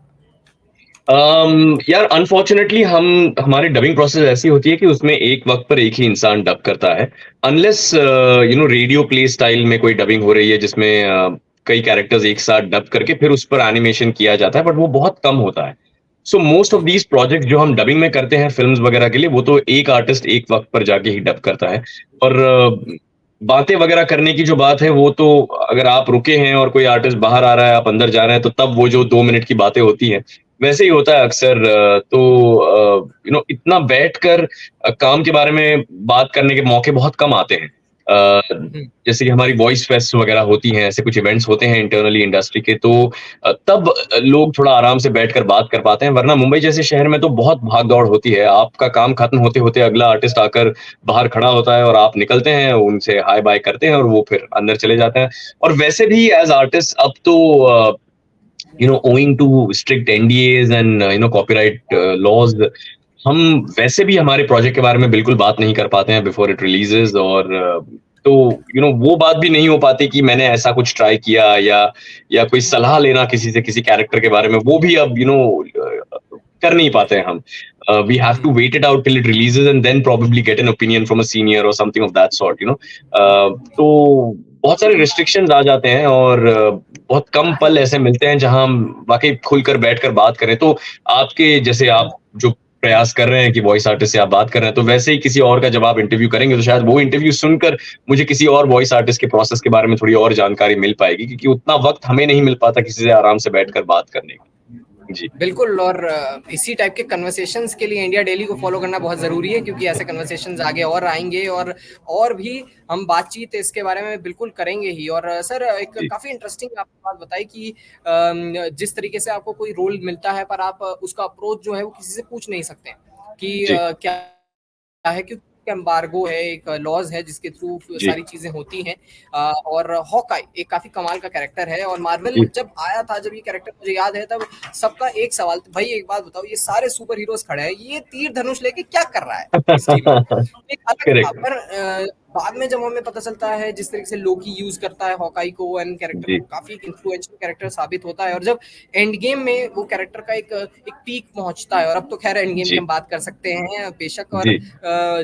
यार अनफॉर्चुनेटली हमारी डबिंग प्रोसेस ऐसी होती है कि उसमें एक वक्त पर एक ही इंसान डब करता है, अनलेस रेडियो प्ले स्टाइल में कोई डबिंग हो रही है जिसमें कई कैरेक्टर्स एक साथ डब करके फिर उस पर एनिमेशन किया जाता है, बट वो बहुत कम होता है। So most of these project जो हम डबिंग में करते हैं फिल्म्स वगैरह के लिए, वो तो एक आर्टिस्ट एक वक्त पर जाके ही डब करता है। और बातें वगैरह करने की जो बात है, वो तो अगर आप रुके हैं और कोई आर्टिस्ट बाहर आ रहा है, आप अंदर जा रहे हैं, तो तब वो जो 2 मिनट की बातें होती हैं, वैसे ही होता है अक्सर। तो इतना बैठकर काम के बारे में बात करने के मौके बहुत कम आते हैं। हुँ। जैसे कि हमारी वॉइस फेस्ट वगैरह होती हैं, ऐसे कुछ इवेंट्स होते हैं इंटरनली इंडस्ट्री के, तो तब लोग थोड़ा आराम से बैठकर बात कर पाते हैं, वरना मुंबई जैसे शहर में तो बहुत भाग-दौड़ होती है। आपका काम खत्म होते-होते अगला आर्टिस्ट आकर बाहर खड़ा होता है और आप निकलते हैं, उनसे हाय-बाय करते हैं और वो फिर अंदर चले जाते हैं। और वैसे भी एज़ आर्टिस्ट अब तो owing to strict NDAs and copyright laws, हम वैसे भी हमारे प्रोजेक्ट के बारे में बिल्कुल बात नहीं कर पाते हैं बिफोर इट रिलीजेस। और तो वो बात भी नहीं हो पाती कि मैंने ऐसा कुछ ट्राई किया, या कोई सलाह लेना किसी से किसी कैरेक्टर के बारे में, वो भी अब कर नहीं पाते हैं हम। We have to hmm. Wait it out till it releases and then probably get an opinion from a senior और समथिंग ऑफ दैट सॉर्ट, तो बहुत सारे रिस्ट्रिक्शंस आ जाते हैं, और बहुत कम पल ऐसे मिलते हैं जहां हम वाकई खुलकर बैठकर बात करें। तो आपके जैसे आप जो प्रयास कर रहे हैं कि वॉइस आर्टिस्ट से आप बात कर रहे हैं, तो वैसे ही किसी और का जब आप इंटरव्यू करेंगे तो शायद वो इंटरव्यू सुनकर मुझे किसी और वॉइस आर्टिस्ट के प्रोसेस के बारे में थोड़ी और जानकारी मिल पाएगी, क्योंकि उतना वक्त हमें नहीं मिल पाता किसी से आराम से बैठकर बात करने का। जी। बिल्कुल। और इसी टाइप के कन्वर्सेशंस के लिए इंडिया डेली को फॉलो करना बहुत ज़रूरी है, क्योंकि ऐसे कन्वर्सेशंस आगे और आएँगे, और भी हम बातचीत इसके बारे में बिल्कुल करेंगे ही। और सर, एक जी। काफ़ी इंटरेस्टिंग आपने बात बताई कि जिस तरीके से आपको कोई रोल मिलता है, पर आप उसका अप्रोच जो है वो किसी से पूछ नहीं सकते कि जी। क्या है, क्योंकि एम्बार्गो है, एक लॉज है जिसके थ्रू जी। सारी चीजें होती हैं। और हॉकाई एक काफी कमाल का कैरेक्टर है, और मार्वल जी। जब आया था, जब ये कैरेक्टर मुझे याद है, तब सबका एक सवाल था, भाई एक बात बताओ, ये सारे सुपर हीरोज खड़े हैं, ये तीर धनुष लेके क्या कर रहा है इस टीम में? एक अलग था, करेक्ट। पर बाद में जब हमें पता चलता है जिस तरीके से लोकी यूज करता है हॉकाई को, एंड कैरेक्टर जी। को काफी इन्फ्लुएंशियल कैरेक्टर साबित होता है, और जब एंड गेम में वो कैरेक्टर का एक पीक पहुंचता है, और अब तो खैर एंड गेम की जी। हम बात कर सकते हैं बेशक। और जी।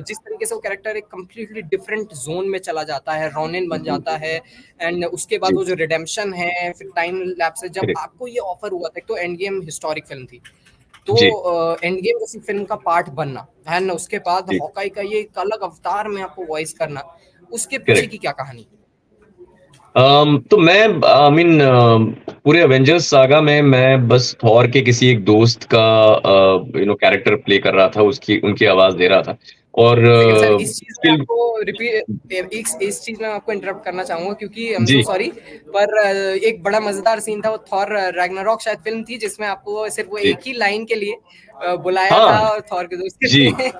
जिस तरीके से वो कैरेक्टर एक कंप्लीटली डिफरेंट जोन में चला जाता है, रोनिन बन जाता है, एंड उसके बाद जी। वो जो रिडेम्पशन है, फिर टाइम लैप्स से जब करेक्ट। आपको ये ऑफर हुआ था, एक तो एंड गेम हिस्टोरिक फिल्म थी, तो जी। एंड गेम जैसी फिल्म का पार्ट बनना है ना, उसके बाद जी। हॉकाई का ये एक अलग अवतार में आपको वॉइस करना, उसके पीछे करेक्ट। की क्या कहानी? तो मैं आई मीन पूरे अवेंजर्स सागा में मैं बस थॉर के किसी एक दोस्त का कैरेक्टर प्ले कर रहा था, उसकी उनकी आवाज दे रहा था। और एक सेकंड सर, इस चीज में स्किल। आपको रिपीट इस चीज में आपको इंटरप्ट करना चाहूंगा, क्योंकि I am so ji. Sorry, पर एक बड़ा मजेदार सीन था, वो थॉर रैग्नारॉक शायद फिल्म थी, जिसमें आपको सिर्फ वो जी। एक ही लाइन के लिए बुलाया था, हाँ। थॉर के दोस्त के जी। लिए।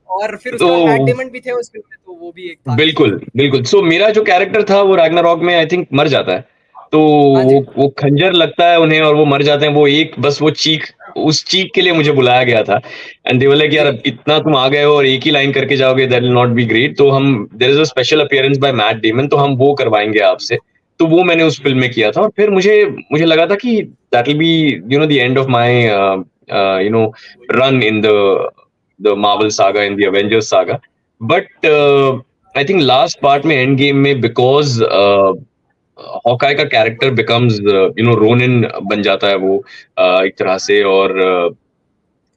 और फिर उसके तो बाद मैट डेमन भी थे उस फिल्म में, तो वो भी एक था। बिल्कुल, बिल्कुल। सो मेरा जो कैरेक्टर था वो रैग्नारॉक में आई थिंक मर जाता है। तो हाँ वो जी। वो खंजर लगता है उन्हें और वो मर जाते हैं। वो एक बस वो चीख, उस चीख के लिए मुझे बुलाया गया था। एंड दे वर लाइक जी। यार इतना तुम आ गए हो और एक ही लाइन करके जाओगे, that will not be great. तो हम there is a special appearance by Matt Damon, तो हम वो करवाएँगे आपसे। तो वो मैंने उस फ़िल्म में किया था, और फिर मुझे मुझे लगा था कि that will be the end of my you know run in the Marvel saga, in the Avengers saga. But I think last part में एंड गेम में, बिकॉज़ हॉकाई का कैरेक्टर बिकम्स रोनिन बन जाता है वो एक तरह से। और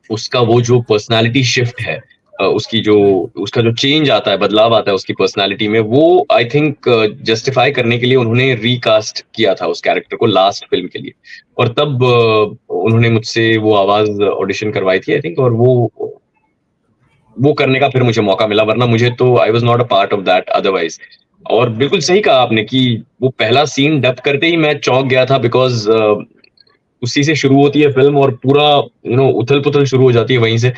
उसका वो जो पर्सनालिटी शिफ्ट है, उसकी जो उसका जो चेंज आता है, बदलाव आता है उसकी पर्सनालिटी में, वो आई थिंक जस्टिफाई करने के लिए उन्होंने रीकास्ट किया था उस कैरेक्टर को लास्ट फिल्म के लिए। और तब उन्होंने मुझसे वो आवाज ऑडिशन करवाई थी आई थिंक, और वो करने का फिर मुझे मौका मिला, वरना मुझे तो I was not a part of that otherwise. और बिल्कुल सही कहा आपने कि वो पहला सीन डब करते ही मैं चौंक गया था, बिकॉज उसी से शुरू होती है फिल्म और पूरा उथल पुथल शुरू हो जाती है वहीं से।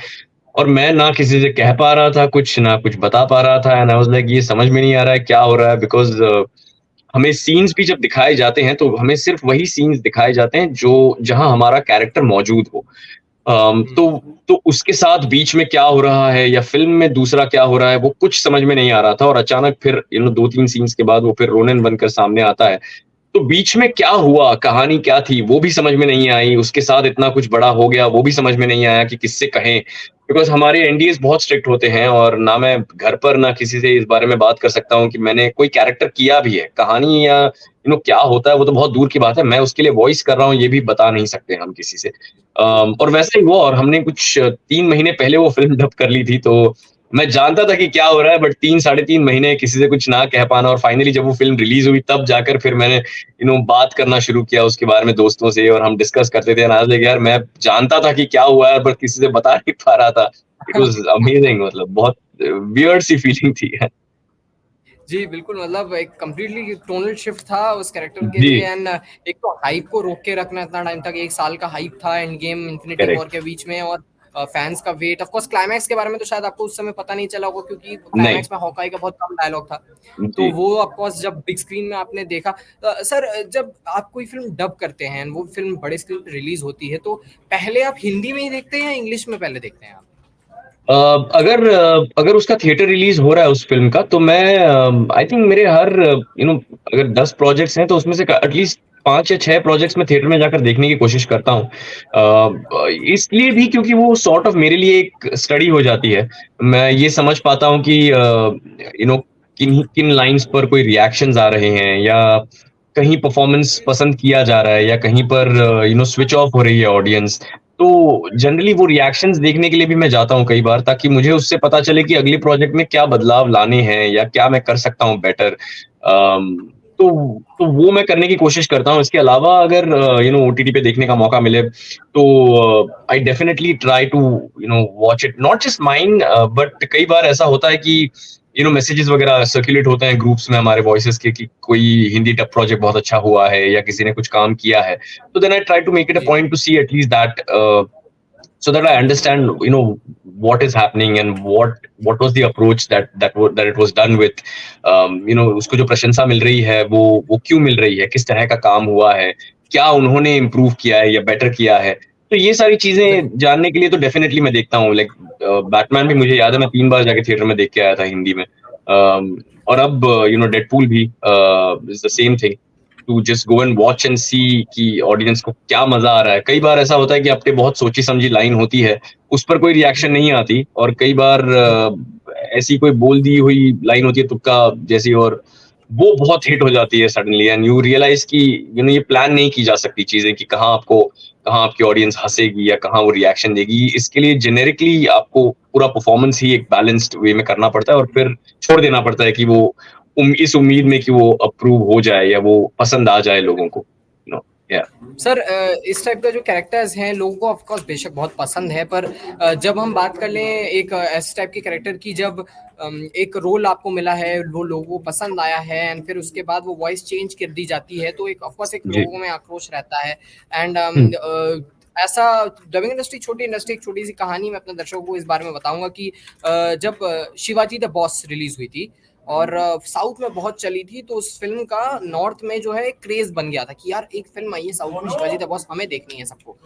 और मैं ना किसी से कह पा रहा था कुछ, ना कुछ बता पा रहा था, एंड आई वाज लाइक ये समझ में नहीं आ रहा है क्या हो रहा है, बिकॉज हमें सीन्स भी जब दिखाए जाते हैं तो हमें सिर्फ वही सीन्स दिखाए जाते हैं जो जहां हमारा कैरेक्टर मौजूद हो। हम्म। तो उसके साथ बीच में क्या हो रहा है या फिल्म में दूसरा क्या हो रहा है वो कुछ समझ में नहीं आ रहा था। और अचानक फिर 2-3 सीन्स के बाद वो फिर रोनिन बनकर सामने आता है। तो बीच में क्या हुआ, कहानी क्या थी, वो भी समझ में नहीं आई। उसके साथ इतना कुछ बड़ा हो गया, वो भी समझ में नहीं आया कि किससे कहें। बिकॉज़ हमारे एनडीएस बहुत स्ट्रिक्ट होते हैं, और ना मैं घर पर ना किसी से इस बारे में बात कर सकता हूँ कि मैंने कोई कैरेक्टर किया भी है। कहानी या क्या होता है वो तो बहुत दूर की बात है। मैं उसके लिए वॉइस कर रहा हूँ, ये भी बता नहीं सकते हम किसी से। और वैसे ही हुआ, और हमने कुछ 3 महीने पहले वो फ़िल्म डब कर ली थी, तो मैं जानता था कि क्या हो रहा है, बट 3 साढ़े 3 महीने किसी से कुछ ना कह पाना, और फाइनली जब वो फ़िल्म रिलीज़ हुई तब जाकर फिर मैंने बात करना शुरू किया उसके बारे में दोस्तों से, और हम डिस्कस करते थे। आज देख यार, मैं जानता था कि क्या हुआ है, पर किसी से बता नहीं पा रहा था। इट वाज़ अमेजिंग, मतलब बहुत वियर्ड सी फीलिंग थी। जी, बिल्कुल, मतलब एक कंप्लीटली टोनल शिफ्ट था उस कैरेक्टर के जी, लिए। एंड एक तो हाइप को रोक के रखना इतना टाइम तक, 1 साल का हाइप था end game, infinity war correct. के बीच में, और फैन्स का वेट। ऑफ कोर्स क्लाइमैक्स के बारे में तो शायद आपको उस समय पता नहीं चला होगा, क्योंकि नहीं, क्लाइमैक्स में हॉकाई का बहुत कम डायलॉग था। तो जी। वो ऑफ कोर्स जब बिग स्क्रीन में आपने देखा, सर, जब आप कोई फ़िल्म डब करते हैं, वो फ़िल्म बड़े स्क्रीन पे रिलीज़ होती है, तो पहले आप हिंदी में ही देखते हैं या इंग्लिश में पहले देखते हैं आप? अ, अगर उसका थिएटर रिलीज़ हो रहा है उस फ़िल्म का, तो मैं आई थिंक मेरे हर अगर 10 प्रोजेक्ट्स हैं तो उसमें से क एटलीस्ट 5 या 6 प्रोजेक्ट्स मैं थिएटर में जाकर देखने की कोशिश करता हूँ। इसलिए भी क्योंकि वो सॉर्ट ऑफ मेरे लिए एक स्टडी हो जाती है। मैं ये समझ पाता हूँ कि यू नो किन किन लाइन्स पर कोई रिएक्शंस आ रहे हैं, या कहीं परफॉर्मेंस पसंद किया जा रहा है, या कहीं पर स्विच ऑफ हो रही है ऑडियंस। तो जनरली वो रिएक्शंस देखने के लिए भी मैं जाता हूँ कई बार, ताकि मुझे उससे पता चले कि अगले प्रोजेक्ट में क्या बदलाव लाने हैं या क्या मैं कर सकता हूँ बेटर। तो तो वो मैं करने की कोशिश करता हूँ। इसके अलावा अगर ओटीटी पे देखने का मौका मिले, तो I definitely try to watch it, not just mine, but कई बार ऐसा होता है कि मैसेजेस वगैरह सर्कुलेट होते हैं ग्रुप्स में हमारे वॉइसेस के, कि कोई हिंदी डब प्रोजेक्ट बहुत अच्छा हुआ है या किसी ने कुछ काम किया है। So then I try to make it a ji, point to see at least that, so that I understand, what is happening, and what was the approach that it was done with. उसको जो प्रशंसा मिल रही है, वो क्यों मिल रही है, किस तरह का काम हुआ है, क्या उन्होंने इम्प्रूव किया है या बेटर किया है। तो ये सारी चीजें बिल्कुल। जानने के लिए तो डेफिनेटली मैं देखता हूँ। लाइक बैटमैन भी मुझे याद है, मैं 3 बार जाके थिएटर में देख के आया था हिंदी में। और अब डेडपूल भी is the same thing, to just go and watch and see कि ऑडियंस को क्या मजा आ रहा है। कई बार ऐसा होता है कि आपने बहुत सोची समझी लाइन होती है, उस पर कोई रिएक्शन नहीं आती, और कई बार ऐसी कोई बोल दी हुई लाइन होती है तुक्का जैसी, और वो बहुत हिट हो जाती है सडनली, एंड यू रियलाइज कि ये प्लान नहीं की जा सकती चीजें, कि कहाँ आपकी ऑडियंस हंसेगी या कहाँ वो रिएक्शन देगी। इसके लिए जेनेरिकली आपको पूरा परफॉर्मेंस ही एक बैलेंस्ड वे में करना पड़ता है, और फिर छोड़ देना पड़ता है कि वो इस उम्मीद में कि वो अप्रूव हो जाए या वो पसंद आ जाए लोगों को। या सर, इस टाइप का जो कैरेक्टर्स हैं लोगों को ऑफ कोर्स बेशक बहुत पसंद है, पर जब हम बात कर लें एक ऐसे टाइप के कैरेक्टर की, जब एक रोल आपको मिला है, वो लोगों को पसंद आया है, एंड फिर उसके बाद वो वॉइस चेंज कर दी जाती है, तो एक ऑफ कोर्स एक जी। लोगों में आक्रोश रहता है। एंड हम्म, ऐसा, डबिंग इंडस्ट्री छोटी इंडस्ट्री, एक छोटी सी कहानी मैं अपने दर्शकों को इस बारे में बताऊंगा कि जब शिवाजी द बॉस रिलीज हुई थी और साउथ में बहुत चली थी, तो उस फिल्म का नॉर्थ में जो है क्रेज बन गया था कि यार एक फिल्म आई है साउथ में शिवाजी द बॉस, हमें देखनी है सबको।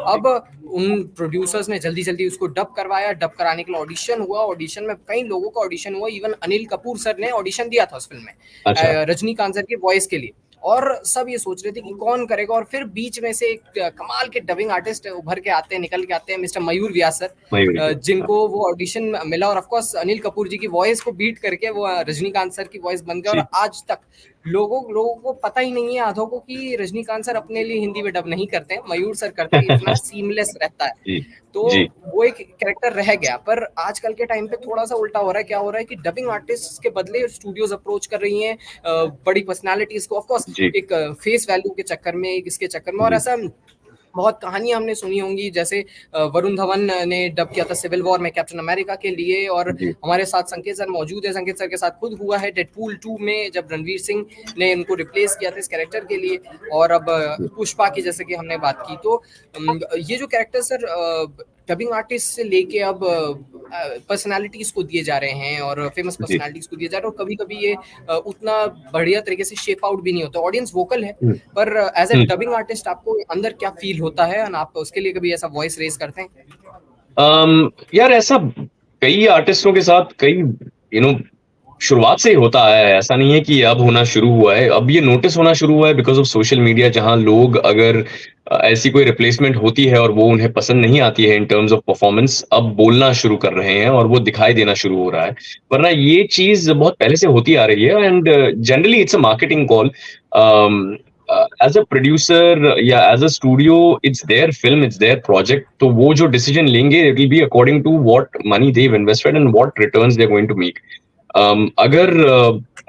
अब उन प्रोड्यूसर्स ने जल्दी जल्दी उसको डब करवाया, डब कराने के लिए ऑडिशन हुआ, ऑडिशन में कई लोगों का ऑडिशन हुआ, इवन अनिल कपूर सर ने ऑडिशन दिया था उस फिल्म में अच्छा। रजनीकांत सर की वॉइस के लिए। और सब ये सोच रहे थे कि कौन करेगा, और फिर बीच में से एक कमाल के डबिंग आर्टिस्ट उभर के आते हैं, निकल के आते हैं, मिस्टर मयूर व्यास सर, मयूरी के, हाँ। जिनको वो ऑडिशन मिला, और ऑफ कोर्स अनिल कपूर जी की वॉइस को बीट करके वो रजनीकांत सर की वॉइस बन गया। और जी, आज तक लोगों को पता ही नहीं है आधों को कि रजनीकांत सर अपने लिए हिंदी में डब नहीं करते हैं, मयूर सर करते हैं, इतना सीमलेस रहता है। जी, तो जी, वो एक कैरेक्टर रह गया। पर आजकल के टाइम पे थोड़ा सा उल्टा हो रहा है। क्या हो रहा है कि डबिंग आर्टिस्ट के बदले स्टूडियोज अप्रोच कर रही हैं बड़ी पर्सनालिटीज को, ऑफ कोर्स जी, एक फेस वैल्यू के चक्कर में, एक इसके चक्कर में। और जी, ऐसा बहुत कहानियां हमने सुनी होंगी, जैसे वरुण धवन ने डब किया था सिविल वॉर में कैप्टन अमेरिका के लिए, और जी, हमारे साथ संकेत सर मौजूद है, संकेत सर के साथ खुद हुआ है डेडपूल 2 में, जब रणवीर सिंह ने उनको रिप्लेस किया था इस कैरेक्टर के लिए। और अब जी। पुष्पा की जैसे कि हमने बात की, तो ये जो कैरेक्टर सर डबिंग आर्टिस्ट से लेके अब पर्सनालिटीज को दिए जा रहे हैं, और फेमस जी। पर्सनालिटीज को दिए जा रहे हैं, और कभी कभी ये उतना बढ़िया तरीके से शेप आउट भी नहीं होता। ऑडियंस वोकल है, हुँ, पर as a hmm. Dubbing artist आपको अंदर क्या फील होता है, और आप उसके लिए कभी ऐसा वॉइस रेज करते हैं? यार ऐसा कई आर्टिस्टों के साथ कई शुरुआत से ही होता आया है। ऐसा नहीं है कि अब होना शुरू हुआ है। अब ये नोटिस होना शुरू हुआ है बिकॉज़ ऑफ सोशल मीडिया, जहाँ लोग अगर ऐसी कोई रिप्लेसमेंट होती है और वो उन्हें पसंद नहीं आती है इन टर्म्स ऑफ परफॉर्मेंस, अब बोलना शुरू कर रहे हैं और वो दिखाई देना शुरू हो रहा है। वरना ये चीज़ बहुत पहले से होती आ रही है, and generally it's a marketing call. As a producer या as a studio, it's their film, it's their project, तो वो जो डिसीजन लेंगे it will be according to what money they have invested and what returns they are going to make. अगर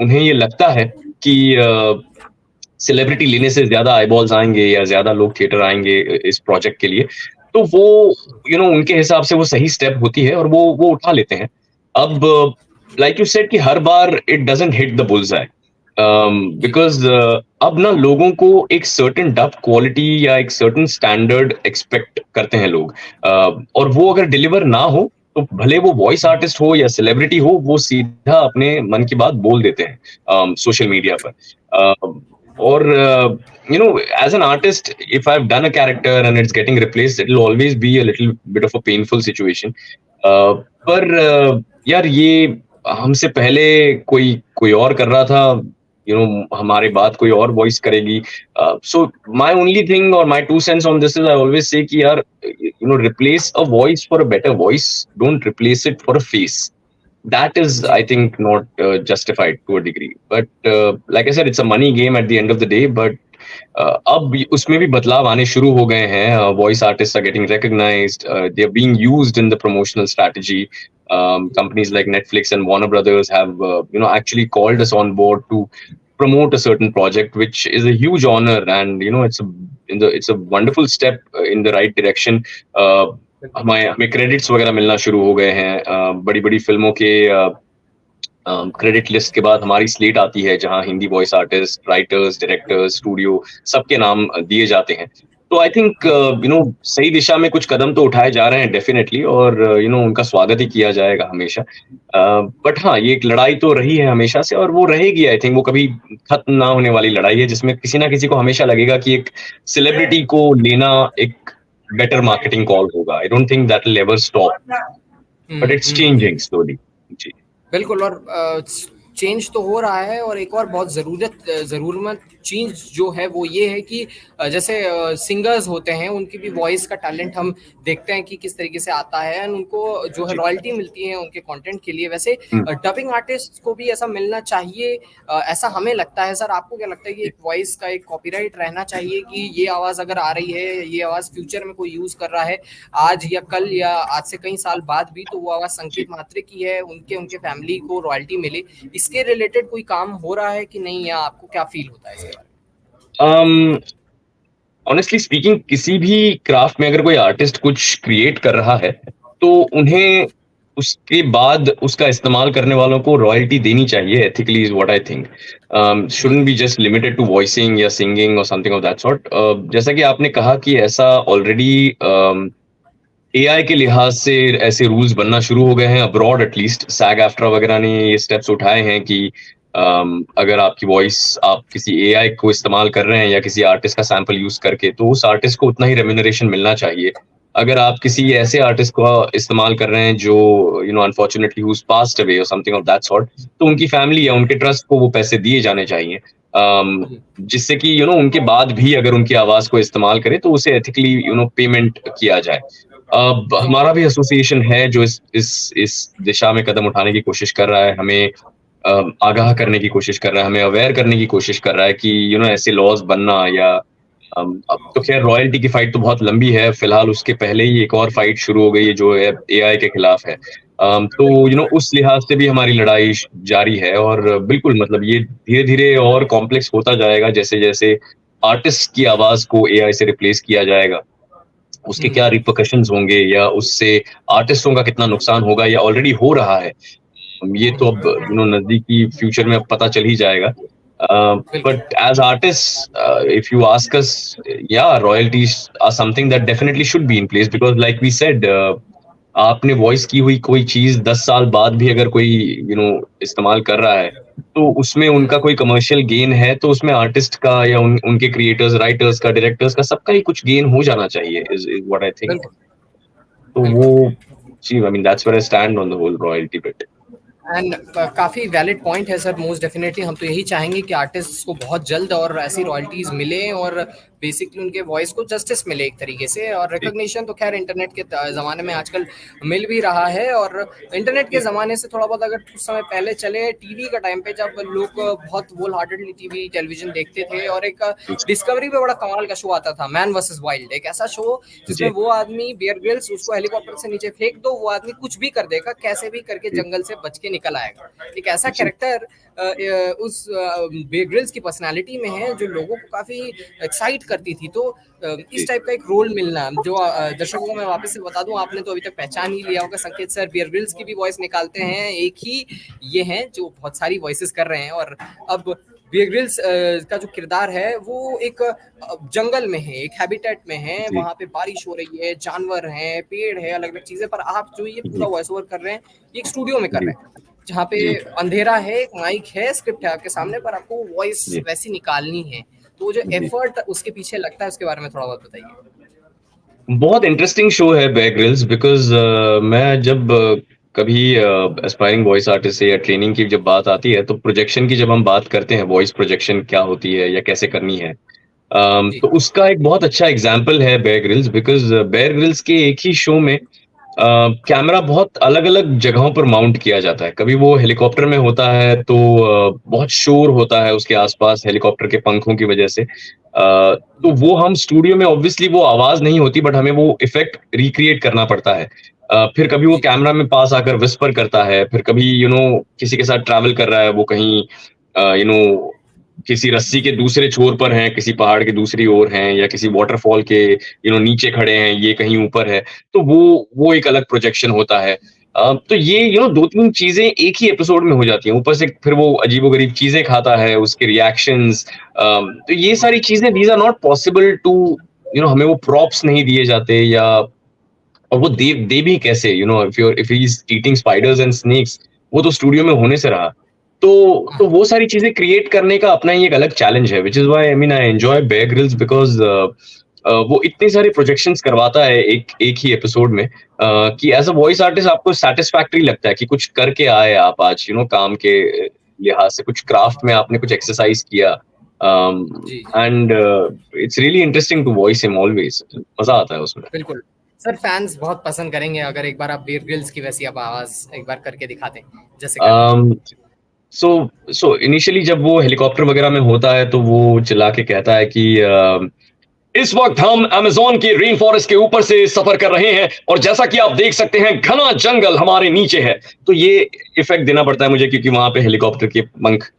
उन्हें ये लगता है कि सेलिब्रिटी लेने से ज्यादा आईबॉल्स आएंगे या ज्यादा लोग थिएटर आएंगे इस प्रोजेक्ट के लिए, तो वो उनके हिसाब से वो सही स्टेप होती है और वो उठा लेते हैं। अब लाइक यू सेड कि हर बार it doesn't hit the bullseye, जी। बिकॉज अब ना लोगों को एक सर्टेन डब क्वालिटी या एक सर्टेन स्टैंडर्ड एक्सपेक्ट करते हैं लोग, और वो अगर डिलीवर ना हो तो भले वो वॉइस हुँ, आर्टिस्ट हो या सेलिब्रिटी हो, वो सीधा अपने मन की बात बोल देते हैं सोशल मीडिया पर। और you know, as an artist, if I've done a character and it's getting replaced, it'll always be a little bit of a painful situation. uh, पर यार ये हमसे पहले कोई कोई और कर रहा था, हमारे बाद कोई और वॉइस करेगी। सो माय ओनली थिंग और my 2 cents on this is, I always say कि यार, replace a voice for a better voice, don't replace it for a face. That is, जी। I think, not justified to a degree, but like I said, it's a money game at the end of the day. But अब उसमें भी बदलाव आने शुरू हो गए हैं. Voice artists are getting recognized. They are being used in the promotional strategy. Companies like Netflix and Warner Brothers have actually called us on board to promote a certain project, which is a huge honor, and it's a wonderful step in the right direction. uh, बिल्कुल। हमें हमें क्रेडिट्स वगैरह मिलना शुरू हो गए हैं, बड़ी बड़ी फिल्मों के क्रेडिट लिस्ट के बाद हमारी स्लेट आती है, जहां Hindi voice artist, writers, directors, studio, सबके नाम दिए जाते हैं. तो आई थिंक सही दिशा में कुछ कदम तो उठाए जा रहे हैं डेफिनेटली, और उनका स्वागत ही किया जाएगा हमेशा. बट हाँ, ये एक लड़ाई तो रही है हमेशा से, और वो रहेगी. आई थिंक वो कभी खत्म ना होने वाली लड़ाई है, जिसमें किसी ना किसी को हमेशा लगेगा कि एक सेलिब्रिटी को लेना एक बेटर मार्केटिंग कॉल होगा. I don't think that will ever stop, hmm, but it's hmm. Changing slowly. जी. बिल्कुल। और चेंज तो हो रहा है, और एक और बहुत ज़रूरत चेंज जो है वो ये है कि जैसे सिंगर्स होते हैं, उनकी भी वॉइस का टैलेंट हम देखते हैं कि किस तरीके से आता है, एंड उनको जो है जी. रॉयल्टी मिलती है उनके कंटेंट के लिए। वैसे हुँ. डबिंग आर्टिस्ट को भी ऐसा मिलना चाहिए, ऐसा हमें लगता है। सर, आपको क्या लगता है कि एक वॉइस का एक कॉपीराइट रहना चाहिए कि ये आवाज़ अगर आ रही है, ये आवाज़ फ्यूचर में कोई यूज़ कर रहा है, आज या कल या आज से कई साल बाद भी, तो वो आवाज़ जी. संकेत मात्र की है, उनके उनके फैमिली को रॉयल्टी मिले। इसके रिलेटेड कोई काम हो रहा है कि नहीं, या आपको क्या फील होता है इसके बारे um, ऑनेस्टली स्पीकिंग, किसी भी क्राफ्ट में अगर कोई आर्टिस्ट कुछ क्रिएट कर रहा है, तो उन्हें उसके बाद उसका इस्तेमाल करने वालों को रॉयल्टी देनी चाहिए. Ethically is what I think. में? Shouldn't be just limited to voicing या सिंगिंग और समथिंग ऑफ दैट सॉर्ट. जैसा कि आपने कहा कि ऐसा ऑलरेडी एआई के लिहाज से ऐसे रूल्स बनना शुरू हो गए हैं अब्रॉड. एटलीस्ट सैग आफ्ट्रा वगैरह ने ये स्टेप्स उठाए हैं कि अगर आपकी वॉइस आप किसी एआई को इस्तेमाल कर रहे हैं या किसी आर्टिस्ट का सैंपल यूज करके, तो उस आर्टिस्ट को उतना ही रेम्यूनरेशन मिलना चाहिए. अगर आप किसी ऐसे आर्टिस्ट को इस्तेमाल कर रहे हैं जो अनफॉर्चुनेटली हुज पास्ड अवे और समथिंग ऑफ दैट सॉर्ट, तो उनकी फैमिली या उनके ट्रस्ट को वो पैसे दिए जाने चाहिए. जिससे कि उनके बाद भी अगर उनकी आवाज को इस्तेमाल करे तो उसे एथिकली पेमेंट किया जाए. अब हमारा भी एसोसिएशन है जो इस दिशा में कदम उठाने की कोशिश कर रहा है, हमें आगाह करने की कोशिश कर रहा है, हमें अवेयर करने की कोशिश कर रहा है कि ऐसे लॉज बनना, या अब तो खैर रॉयल्टी की फाइट तो बहुत लंबी है. फिलहाल उसके पहले ही एक और फाइट शुरू हो गई है जो है एआई के खिलाफ है. तो उस लिहाज से भी हमारी लड़ाई जारी है. और बिल्कुल, मतलब ये धीरे धीरे और कॉम्प्लेक्स होता जाएगा जैसे जैसे आर्टिस्ट की आवाज को एआई से रिप्लेस किया जाएगा. उसके क्या रिpercussions होंगे, या उससे आर्टिस्टों का कितना नुकसान होगा, या ऑलरेडी हो रहा है, ये तो अब नजदीकी फ्यूचर में अब पता चल ही जाएगा. बिल्कुल। But as artist, if you ask us, या royalties or something that definitely should be in place, because like we said, आपने वॉइस की हुई कोई चीज 10 साल बाद भी अगर कोई इस्तेमाल कर रहा है, तो उसमें उनका कोई कमर्शियल गेन है, तो उसमें आर्टिस्ट का या उनके क्रिएटर्स, राइटर्स का, डायरेक्टर्स का, सबका ही कुछ गेन हो जाना चाहिए. Is what I think. बिल्कुल। तो वो, बिल्कुल। जी, I mean that's where I stand on the whole royalty bit. And काफ़ी वैलिड पॉइंट है सर। मोस्ट डेफिनेटली हम तो यही चाहेंगे कि आर्टिस्ट को बहुत जल्द और ऐसी रॉयल्टीज मिले, और बेसिकली उनके वॉइस को जस्टिस मिले एक तरीके से। और जी. रिकॉग्निशन तो खैर इंटरनेट के ज़माने में आजकल मिल भी रहा है। और इंटरनेट के जी. ज़माने से थोड़ा बहुत अगर कुछ समय पहले चले, टीवी का टाइम पे जब लोग बहुत होल हार्टेडली टीवी टेलीविजन देखते थे, और एक डिस्कवरी पे बड़ा कमाल का शो आता था, मैन वर्सेस वाइल्ड, एक ऐसा शो जिसमें जी. वो आदमी बियर ग्रिल्स, उसको हेलीकॉप्टर से नीचे फेंक दो, वो आदमी कुछ भी कर देगा, कैसे भी करके जी. जंगल से बच के निकल आएगा। एक ऐसा कैरेक्टर उस बेयर ग्रिल्स की पर्सनालिटी में है जो लोगों को काफी एक्साइट करती थी। तो इस टाइप का एक रोल मिलना जो दर्शकों को मैं वापस से बता दूं, आपने तो अभी तक पहचान ही लिया होगा, संकेत सर बियर ग्रिल्स की भी वॉइस निकालते हैं, एक ही ये हैं जो बहुत सारी वॉइसेस कर रहे हैं। और अब बियर ग्रिल्स का जो किरदार है वो एक जंगल में है, एक हैबिटेट में है, वहां पे बारिश हो रही है, जानवर हैं, पेड़ है, अलग अलग चीजें, पर आप जो ये पूरा वॉइस ओवर कर रहे हैं ये एक स्टूडियो में कर रहे हैं जहाँ पे अंधेरा है, एक माइक है, स्क्रिप्ट है आपके सामने, पर आपको वॉइस वैसी निकालनी है। तो वो जो एफर्ट उसके पीछे लगता है उसके बारे में थोड़ा बहुत बताइए। बहुत इंटरेस्टिंग शो है बेयर ग्रिल्स, बिकॉज मैं जब कभी एस्पायरिंग वॉइस आर्टिस्ट से या ट्रेनिंग की जब बात आती है तो प्रोजेक्शन की जब हम बात करते हैं, वॉइस प्रोजेक्शन क्या होती है या कैसे करनी है, तो उसका एक बहुत अच्छा एग्जाम्पल है Bear Grylls. Because Bear Grylls के एक ही शो में कैमरा बहुत अलग अलग जगहों पर माउंट किया जाता है। कभी वो हेलीकॉप्टर में होता है तो बहुत शोर होता है उसके आसपास हेलीकॉप्टर के पंखों की वजह से, तो वो हम स्टूडियो में ऑब्वियसली वो आवाज नहीं होती, बट हमें वो इफेक्ट रिक्रिएट करना पड़ता है। फिर कभी वो कैमरा में पास आकर विस्पर करता है, फिर कभी किसी के साथ ट्रैवल कर रहा है, वो कहीं किसी रस्सी के दूसरे छोर पर हैं, किसी पहाड़ के दूसरी ओर हैं, या किसी वाटरफॉल के नीचे खड़े हैं, ये कहीं ऊपर है, तो वो एक अलग प्रोजेक्शन होता है। तो ये दो तीन चीजें एक ही एपिसोड में हो जाती हैं, ऊपर से फिर वो अजीबोगरीब चीजें खाता है, उसके रिएक्शंस, तो ये सारी चीजें these are not possible to हमें वो प्रॉप्स नहीं दिए जाते, या और वो दे भी कैसे, if he is eating spiders and snacks, वो तो स्टूडियो में होने से रहा। तो वो सारी चीजें क्रिएट करने का अपना ही एक अलग चैलेंज है, which is why I enjoy Bear Grylls, because वो इतने सारे प्रोजेक्शंस करवाता है एक ही एपिसोड में, कि एज अ वॉइस आर्टिस्ट आपको सेटिस्फैक्टरी लगता है कि कुछ करके आए आप आज, काम के लिहाज से कुछ क्राफ्ट में आपने कुछ एक्सरसाइज किया, and it's really interesting to voice him always. मजा आता है उसमें। बिल्कुल सर, फैंस बहुत पसंद करेंगे अगर एक बार आप बियर ग्रिल्स की वैसी आप आवाज एक बार करके दिखाते हैं जैसे सो इनिशियली जब वो हेलीकॉप्टर वगैरह में होता है तो वो चिल्ला के कहता है कि इस वक्त हम अमेज़न के रेन फॉरेस्ट के ऊपर से सफर कर रहे हैं, और जैसा कि आप देख सकते हैं घना जंगल हमारे नीचे है। तो ये इफेक्ट देना पड़ता है मुझे, क्योंकि वहां पे हेलीकॉप्टर के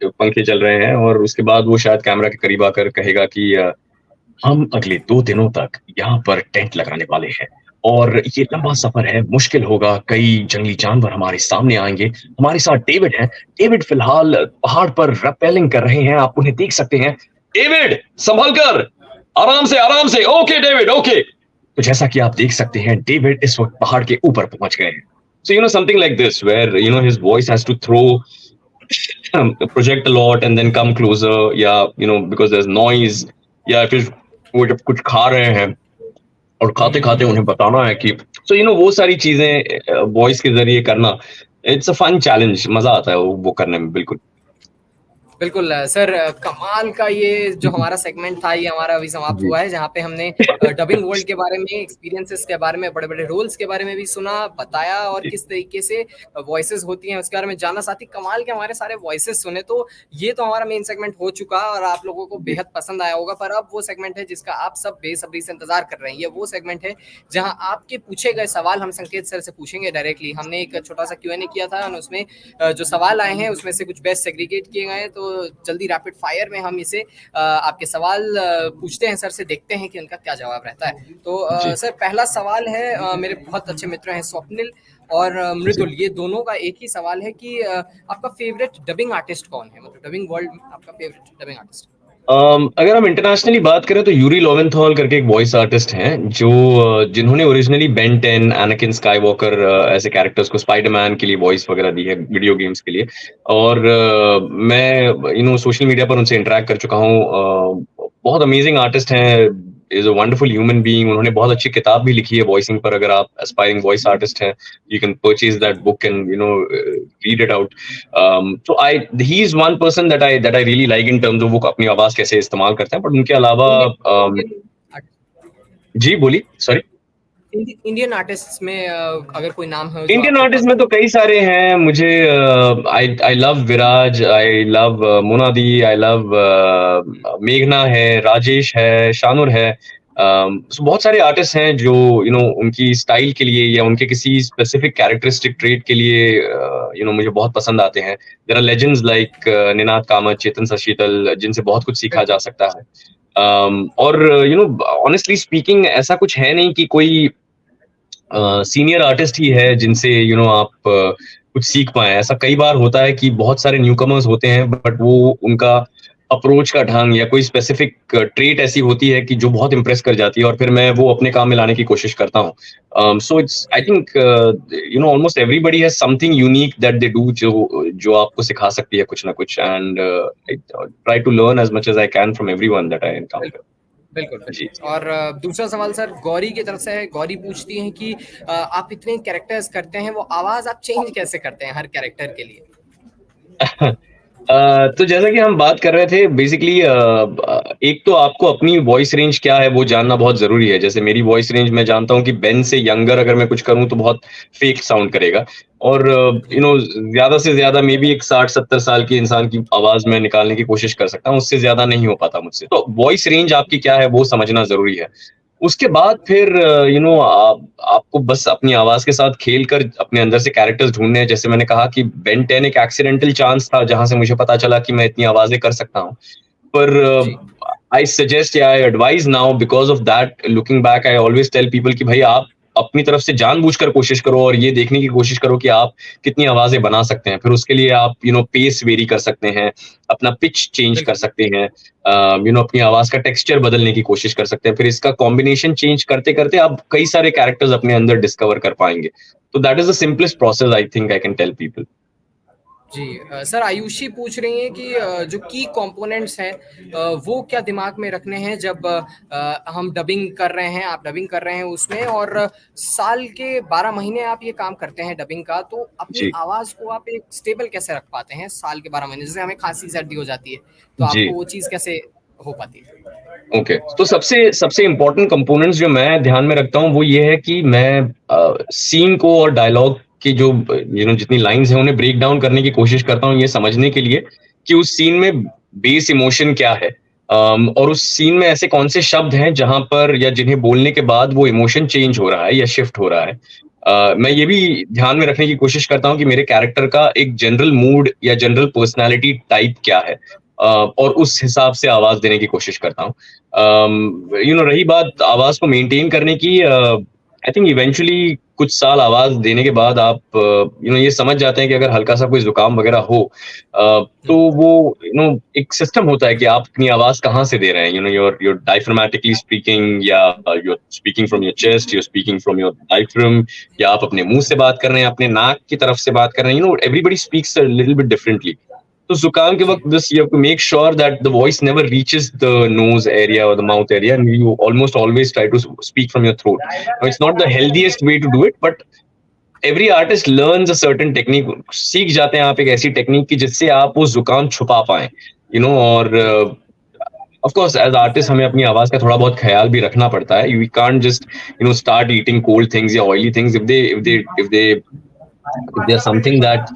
पंखे चल रहे हैं, और उसके बाद वो शायद कैमरा के करीब आकर कहेगा कि हम अगले 2 दिनों तक यहाँ पर टेंट लगाने वाले हैं, और ये लंबा सफर है, मुश्किल होगा, कई जंगली जानवर हमारे सामने आएंगे। हमारे साथ डेविड है, डेविड फिलहाल पहाड़ पर रैपेलिंग कर रहे हैं, आप उन्हें देख सकते हैं। डेविड संभल कर, आराम से, ओके डेविड, ओके। तो जैसा कि आप देख सकते हैं डेविड इस वक्त पहाड़ के ऊपर पहुंच गए हैं। So something like this, where his voice has to throw project a lot and then come closer, या बिकॉज देयर इज नॉइज, या फिर वो जब कुछ खा रहे हैं और खाते खाते उन्हें बताना है कि वो सारी चीजें वॉइस के जरिए करना, इट्स अ फन चैलेंज, मजा आता है वो करने में। बिल्कुल बिल्कुल सर, कमाल का ये जो हमारा सेगमेंट था ये हमारा अभी समाप्त हुआ है, जहाँ पे हमने डबिंग वर्ल्ड के बारे में, एक्सपीरियंसेस के बारे में, बड़े बड़े रोल्स के बारे में भी सुना, बताया, और किस तरीके से वॉइसेस होती हैं उसके बारे में जाना। साथ ही कमाल के हमारे सारे वॉइसेस सुने। तो ये तो हमारा मेन सेगमेंट हो चुका और आप लोगों को बेहद पसंद आया होगा, पर अब वो सेगमेंट है जिसका आप सब बेसब्री से इंतजार कर रहे हैं। ये वो सेगमेंट है जहाँ आपके पूछे गए सवाल हम संकेत सर से पूछेंगे डायरेक्टली। हमने एक छोटा सा Q&A किया था और उसमें जो सवाल आए हैं उसमें से कुछ बेस्ट सेग्रीगेट किए गए हैं, तो जल्दी रैपिड फायर में हम इसे आपके सवाल पूछते हैं सर से, देखते हैं कि उनका क्या जवाब रहता है। तो सर पहला सवाल है, मेरे बहुत अच्छे मित्र हैं स्वप्निल और मृदुल, ये दोनों का एक ही सवाल है कि आपका फेवरेट डबिंग आर्टिस्ट कौन है, मतलब डबिंग वर्ल्ड में आपका फेवरेट डबिंग आर्टिस्ट? अगर हम इंटरनेशनली बात करें तो यूरी लोवेंथॉल करके एक वॉइस आर्टिस्ट हैं, जिन्होंने ओरिजिनली बेन 10, एनाकिन स्काईवॉकर ऐसे कैरेक्टर्स को, स्पाइडरमैन के लिए वॉइस वगैरह दी है वीडियो गेम्स के लिए। और मैं सोशल मीडिया पर उनसे इंटरेक्ट कर चुका हूँ। बहुत अमेजिंग आर्टिस्ट हैं, is a wonderful human being. उन्होंने बहुत अच्छी किताब भी लिखी है वॉइसिंग पर, अगर आप एस्पायरिंग वॉइस आर्टिस्ट हैं you can purchase that book and read it out. So he is one person that I really like in terms of वो अपनी आवाज कैसे इस्तेमाल करते हैं। बट उनके अलावा जी बोलिए, सॉरी। इंडियन आर्टिस्ट में अगर कोई नाम है? इंडियन आर्टिस्ट में तो कई सारे हैं। मुझे I love Viraj, I love Monadi, I love मेघना है, राजेश है, शानुर है, सो बहुत सारे आर्टिस्ट हैं जो उनकी स्टाइल के लिए या उनके किसी स्पेसिफिक कैरेक्टरिस्टिक ट्रेट के लिए मुझे बहुत पसंद आते हैं। There are legends like Ninad Kamat, चेतन सशीतल, जिनसे बहुत कुछ सीखा जा बिल्कुल, सकता है। और ऑनेस्टली स्पीकिंग ऐसा कुछ है नहीं कि कोई सीनियर आर्टिस्ट ही है जिनसे आप कुछ सीख पाए। ऐसा कई बार होता है कि बहुत सारे न्यूकमर्स होते हैं, बट वो उनका अप्रोच का ढंग या कोई स्पेसिफिक ट्रेट ऐसी होती है कि जो बहुत इम्प्रेस कर जाती है, और फिर मैं वो अपने काम में लाने की कोशिश करता हूँ। So it's I think almost everybody has something unique that they do, जो जो आपको सिखा सकती है कुछ ना कुछ। And I try to learn as much as I can from everyone that I encounter. बिल्कुल। बिल्कुल, जी। बिल्कुल। और दूसरा सवाल सर गौरी की तरफ से है। गौरी पूछती हैं कि आप इतने कैरेक्टर्स करते हैं, वो आवाज़ आप चेंज कैसे करते हैं हर कैरेक्टर के लिए? तो जैसा कि हम बात कर रहे थे बेसिकली, एक तो आपको अपनी वॉइस रेंज क्या है वो जानना बहुत जरूरी है। जैसे मेरी वॉइस रेंज, मैं जानता हूँ कि बेन से यंगर अगर मैं कुछ करूँ तो बहुत फेक साउंड करेगा, और जी, ज्यादा से ज्यादा मे बी एक 60-70 साल के इंसान की आवाज में निकालने की कोशिश कर सकता हूँ, उससे ज्यादा नहीं हो पाता मुझसे। तो वॉइस रेंज आपकी क्या है वो समझना जरूरी है। उसके बाद फिर आपको बस अपनी आवाज के साथ खेल कर अपने अंदर से कैरेक्टर्स ढूंढने हैं। जैसे मैंने कहा कि बेन 10 एक एक्सीडेंटल चांस था जहां से मुझे पता चला कि मैं इतनी आवाजें कर सकता हूँ। पर जी, आई सजेस्ट या I advise now, because of that, looking back, I always tell people कि भाई आप अपनी तरफ से जानबूझकर कोशिश करो और ये देखने की कोशिश करो कि आप कितनी आवाजें बना सकते हैं। फिर उसके लिए आप पेस वेरी कर सकते हैं, अपना पिच चेंज कर बिल्कुल। सकते हैं, अपनी आवाज का टेक्सचर बदलने की कोशिश कर सकते हैं। फिर इसका कॉम्बिनेशन चेंज करते करते आप कई सारे कैरेक्टर्स अपने अंदर डिस्कवर कर पाएंगे। तो that is the simplest process I think I can tell people. जी, सर आयुषी पूछ रही हैं कि जो की कंपोनेंट्स हैं वो क्या दिमाग में रखने हैं जब हम डबिंग कर रहे हैं, आप डबिंग कर रहे हैं उसमें, और साल के 12 महीने आप ये काम करते हैं डबिंग का, तो अपनी जी। आवाज़ को आप एक स्टेबल कैसे रख पाते हैं साल के 12 महीने? जैसे हमें खाँसी सर्दी हो जाती है, तो जी। आपको वो चीज़ कैसे हो पाती है? ओके, तो सबसे सबसे इम्पोर्टेंट कंपोनेंट्स जो मैं ध्यान में रखता हूँ वो ये है कि मैं सीन को और डायलॉग की जो जितनी लाइंस हैं उन्हें ब्रेक डाउन करने की कोशिश करता हूँ, ये समझने के लिए कि उस सीन में बेस इमोशन क्या है। और उस सीन में ऐसे कौन से शब्द हैं जहां पर या जिन्हें बोलने के बाद वो इमोशन चेंज हो रहा है या शिफ्ट हो रहा है। मैं ये भी ध्यान में रखने की कोशिश करता हूँ कि मेरे कैरेक्टर का एक जनरल मूड या जनरल पर्सनालिटी टाइप क्या है, और उस हिसाब से आवाज देने की कोशिश करता हूँ। रही बात आवाज को मेंटेन करने की, आई थिंक इवेंचुअली कुछ साल आवाज देने के बाद आप ये समझ जाते हैं कि अगर हल्का सा कोई जुकाम वगैरह हो, तो हुँ, वो एक सिस्टम होता है कि आप अपनी आवाज कहाँ से दे रहे हैं। योर डायफ्रामेटिकली स्पीकिंग, या you're speaking from your chest, you're speaking from your diaphragm, या आप अपने मुंह से बात कर रहे हैं, अपने नाक की तरफ से बात कर रहे हैं। Everybody speaks a little bit differently. तो जुकाम के जी, वक्त बस you have to make sure that the voice never reaches the nose area और the mouth area, and you almost always try to speak from your throat. Now it's not the healthiest way to do it, but every artist learns a certain technique. सीख जाते हैं आप एक ऐसी टेक्निक की जिससे आप वो जुकाम छुपा पाए। और जी, ऑफ कोर्स एज आर्टिस्ट हमें अपनी आवाज का थोड़ा बहुत ख्याल भी रखना पड़ता है। You can't just start eating cold things या oily things. If they if there's something that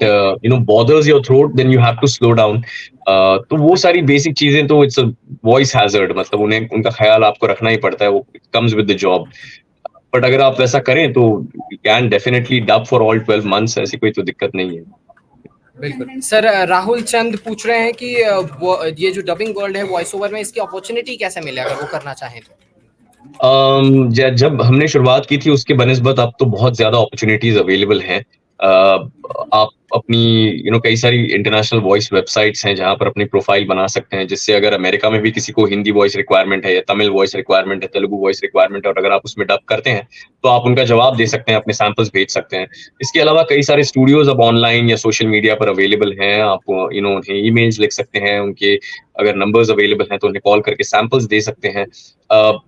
bothers your throat, then you have to slow down. तो वो सारी बेसिक चीजें तो इट्स अ वॉइस हैजर्ड, मतलब उन्हें उनका ख्याल आपको रखना ही पड़ता है, वो comes with the job. But अगर आप वैसा करें तो you can definitely dub for all 12 months, ऐसी कोई तो दिक्कत नहीं है। बिल्कुल। सर राहुल चंद पूछ रहे हैं कि वो ये जो डबिंग वर्ल्ड है वॉइस ओवर में, इसकी अपॉर्च्युनिटी कैसे मिले अगर वो करना चाहें तो? जब हमने शुरुआत की थी उसके बनिस्बत अब तो बहुत ज्यादा अपॉर्चुनिटीज अवेलेबल हैं। आप अपनी कई सारी इंटरनेशनल वॉइस वेबसाइट्स हैं जहां पर अपनी प्रोफाइल बना सकते हैं, जिससे अगर अमेरिका में भी किसी को हिंदी वॉइस रिक्वायरमेंट है या तमिल वॉइस रिक्वायरमेंट है, तेलुगु वॉइस रिक्वायरमेंट है, और अगर आप उसमें डब करते हैं तो आप उनका जवाब दे सकते हैं, अपने सैंपल्स भेज सकते हैं। इसके अलावा कई सारे स्टूडियोज अब ऑनलाइन या सोशल मीडिया पर अवेलेबल हैं। आप उन्हें ईमेल्स लिख सकते हैं, उनके अगर नंबर्स अवेलेबल हैं तो उन्हें कॉल करके सैंपल्स दे सकते हैं।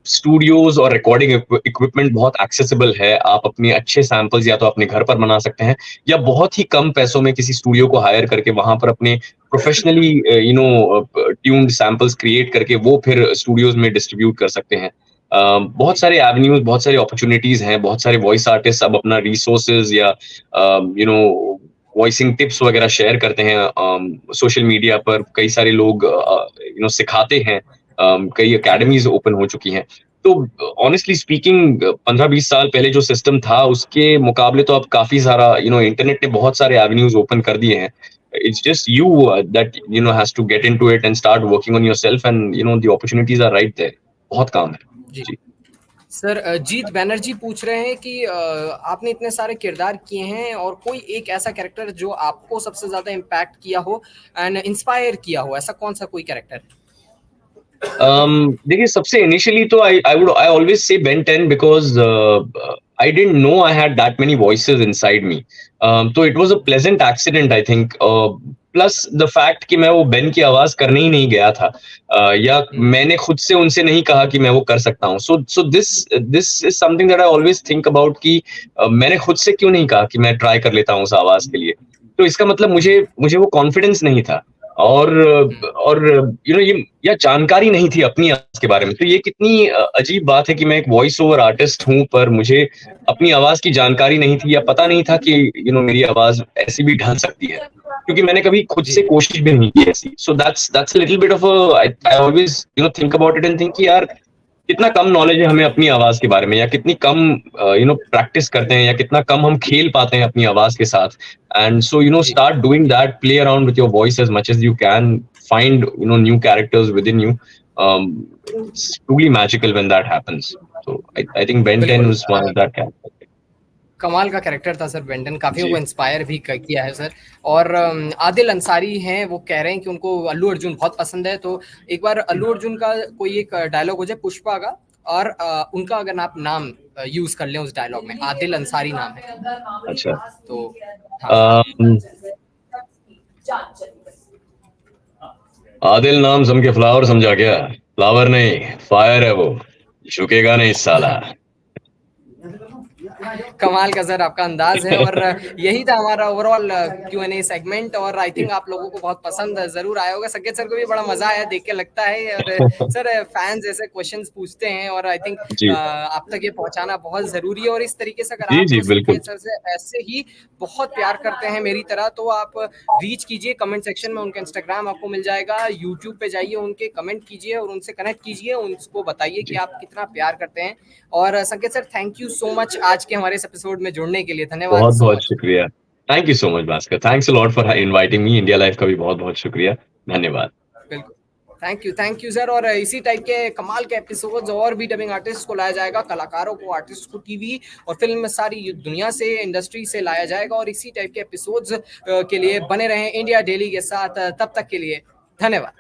स्टूडियोज और रिकॉर्डिंग इक्विपमेंट बहुत एक्सेसिबल है। आप अपने अच्छे सैंपल्स या तो अपने घर पर बना सकते हैं, या बहुत ही कम पैसों में किसी स्टूडियो को हायर करके वहां पर अपने प्रोफेशनली ट्यून्ड सैंपल्स क्रिएट करके वो फिर स्टूडियोज में डिस्ट्रीब्यूट कर सकते हैं। बहुत जी, सारे एवेन्यूज, बहुत सारी अपॉर्चुनिटीज हैं। बहुत सारे वॉइस आर्टिस्ट अब अपना रिसोर्सेज या वॉइसिंग टिप्स वगैरह शेयर करते हैं सोशल मीडिया पर। कई सारे लोग सिखाते हैं, कई जी, एकेडमीज ओपन हो चुकी हैं। तो तो ऑनेस्टली स्पीकिंग 15-20 साल पहले जो सिस्टम था उसके मुकाबले तो अब काफी सारा इंटरनेट ने बहुत सारे एवेन्यूज ओपन कर दिए हैं. It's just you that has to get into it and start working on yourself, and the opportunities are right there. बहुत काम है. जी जी. सर, जीत बैनर्जी पूछ रहे हैं कि आपने इतने सारे किरदार किए हैं और कोई एक ऐसा कैरेक्टर जो आपको सबसे ज्यादा इम्पैक्ट किया हो एंड इंस्पायर किया हो, ऐसा कौन सा कोई कैरेक्टर? देखिए, सबसे इनिशियली तो I always say Ben 10 because I didn't know I had that many voices inside me. तो it was a pleasant accident, I think. Plus the fact कि मैं वो बेन की आवाज करने ही नहीं गया था, या मैंने खुद से उनसे नहीं कहा कि मैं वो कर सकता हूँ. So this is something that I always think about कि मैंने खुद से क्यों नहीं कहा कि मैं ट्राई कर लेता हूँ उस आवाज के लिए. तो इसका मतलब मुझे वो कॉन्फिडेंस नहीं था, और ये या जानकारी नहीं थी अपनी आवाज के बारे में. तो ये कितनी अजीब बात है कि मैं एक वॉइस ओवर आर्टिस्ट हूँ, पर मुझे अपनी आवाज की जानकारी नहीं थी, या पता नहीं था कि मेरी आवाज ऐसी भी ढल सकती है, क्योंकि मैंने कभी खुद से कोशिश भी नहीं की ऐसी. So that's little bit of I always think about it and think कि यार कितना कम नॉलेज है हमें अपनी आवाज के बारे में, या कितनी कम प्रैक्टिस करते हैं, या कितना कम हम खेल पाते हैं अपनी आवाज के साथ. And so start doing that, play around with your voice as much as you can, find new characters within you. It's truly magical when that happens. So I think Ben 10 was one of that character. कमाल का कैरेक्टर था सर बेंटन, काफी को इंस्पायर भी किया है सर. और आदिल अंसारी हैं, वो कह रहे हैं कि उनको अल्लू अर्जुन बहुत पसंद है, तो एक बार अल्लू अर्जुन का कोई एक डायलॉग हो जाए पुष्पा का, और उनका अगर आप नाम यूज कर लें उस डायलॉग में. आदिल अंसारी नाम है. अच्छा. तो आदिल नाम सम के फ्लावर समझा क्या? फ्लावर नहीं, फायर है वो, झुकेगा नहीं साला. कमाल का सर आपका अंदाज है. और यही था हमारा ओवरऑल Q&A सेगमेंट, और आई थिंक आप लोगों को बहुत पसंद जरूर आया होगा. संकेत सर को भी बड़ा मजा आया देख के, लगता है. और सर फैंस ऐसे क्वेश्चंस पूछते हैं, और आई थिंक आप तक ये पहुंचाना बहुत जरूरी है. और इस तरीके से अगर आप संकेत सर से ऐसे ही बहुत प्यार करते हैं मेरी तरह, तो आप रीच कीजिए कमेंट सेक्शन में. उनका इंस्टाग्राम आपको मिल जाएगा, यूट्यूब पे जाइए, उनके कमेंट कीजिए और उनसे कनेक्ट कीजिए, उनको बताइए कि आप कितना प्यार करते हैं. और संकेत sir, thank you so much आज के हमारे इस एपिसोड में जुड़ने के लिए. धन्यवाद. बहुत बहुत शुक्रिया. Thank you so much Bhaskar. Thanks a lot for inviting me. India life का भी बहुत बहुत शुक्रिया. धन्यवाद. बिल्कुल. Thank you sir. और इसी टाइप के कमाल के एपिसोड्स और भी डबिंग आर्टिस्ट को लाया जाएगा, कलाकारों को, आर्टिस्ट को टीवी और फिल्म में सारी दुनिया से, इंडस्ट्री से लाया जाएगा. और इसी टाइप के एपिसोड्स के लिए बने रहें इंडिया डेली के साथ. तब तक के लिए धन्यवाद.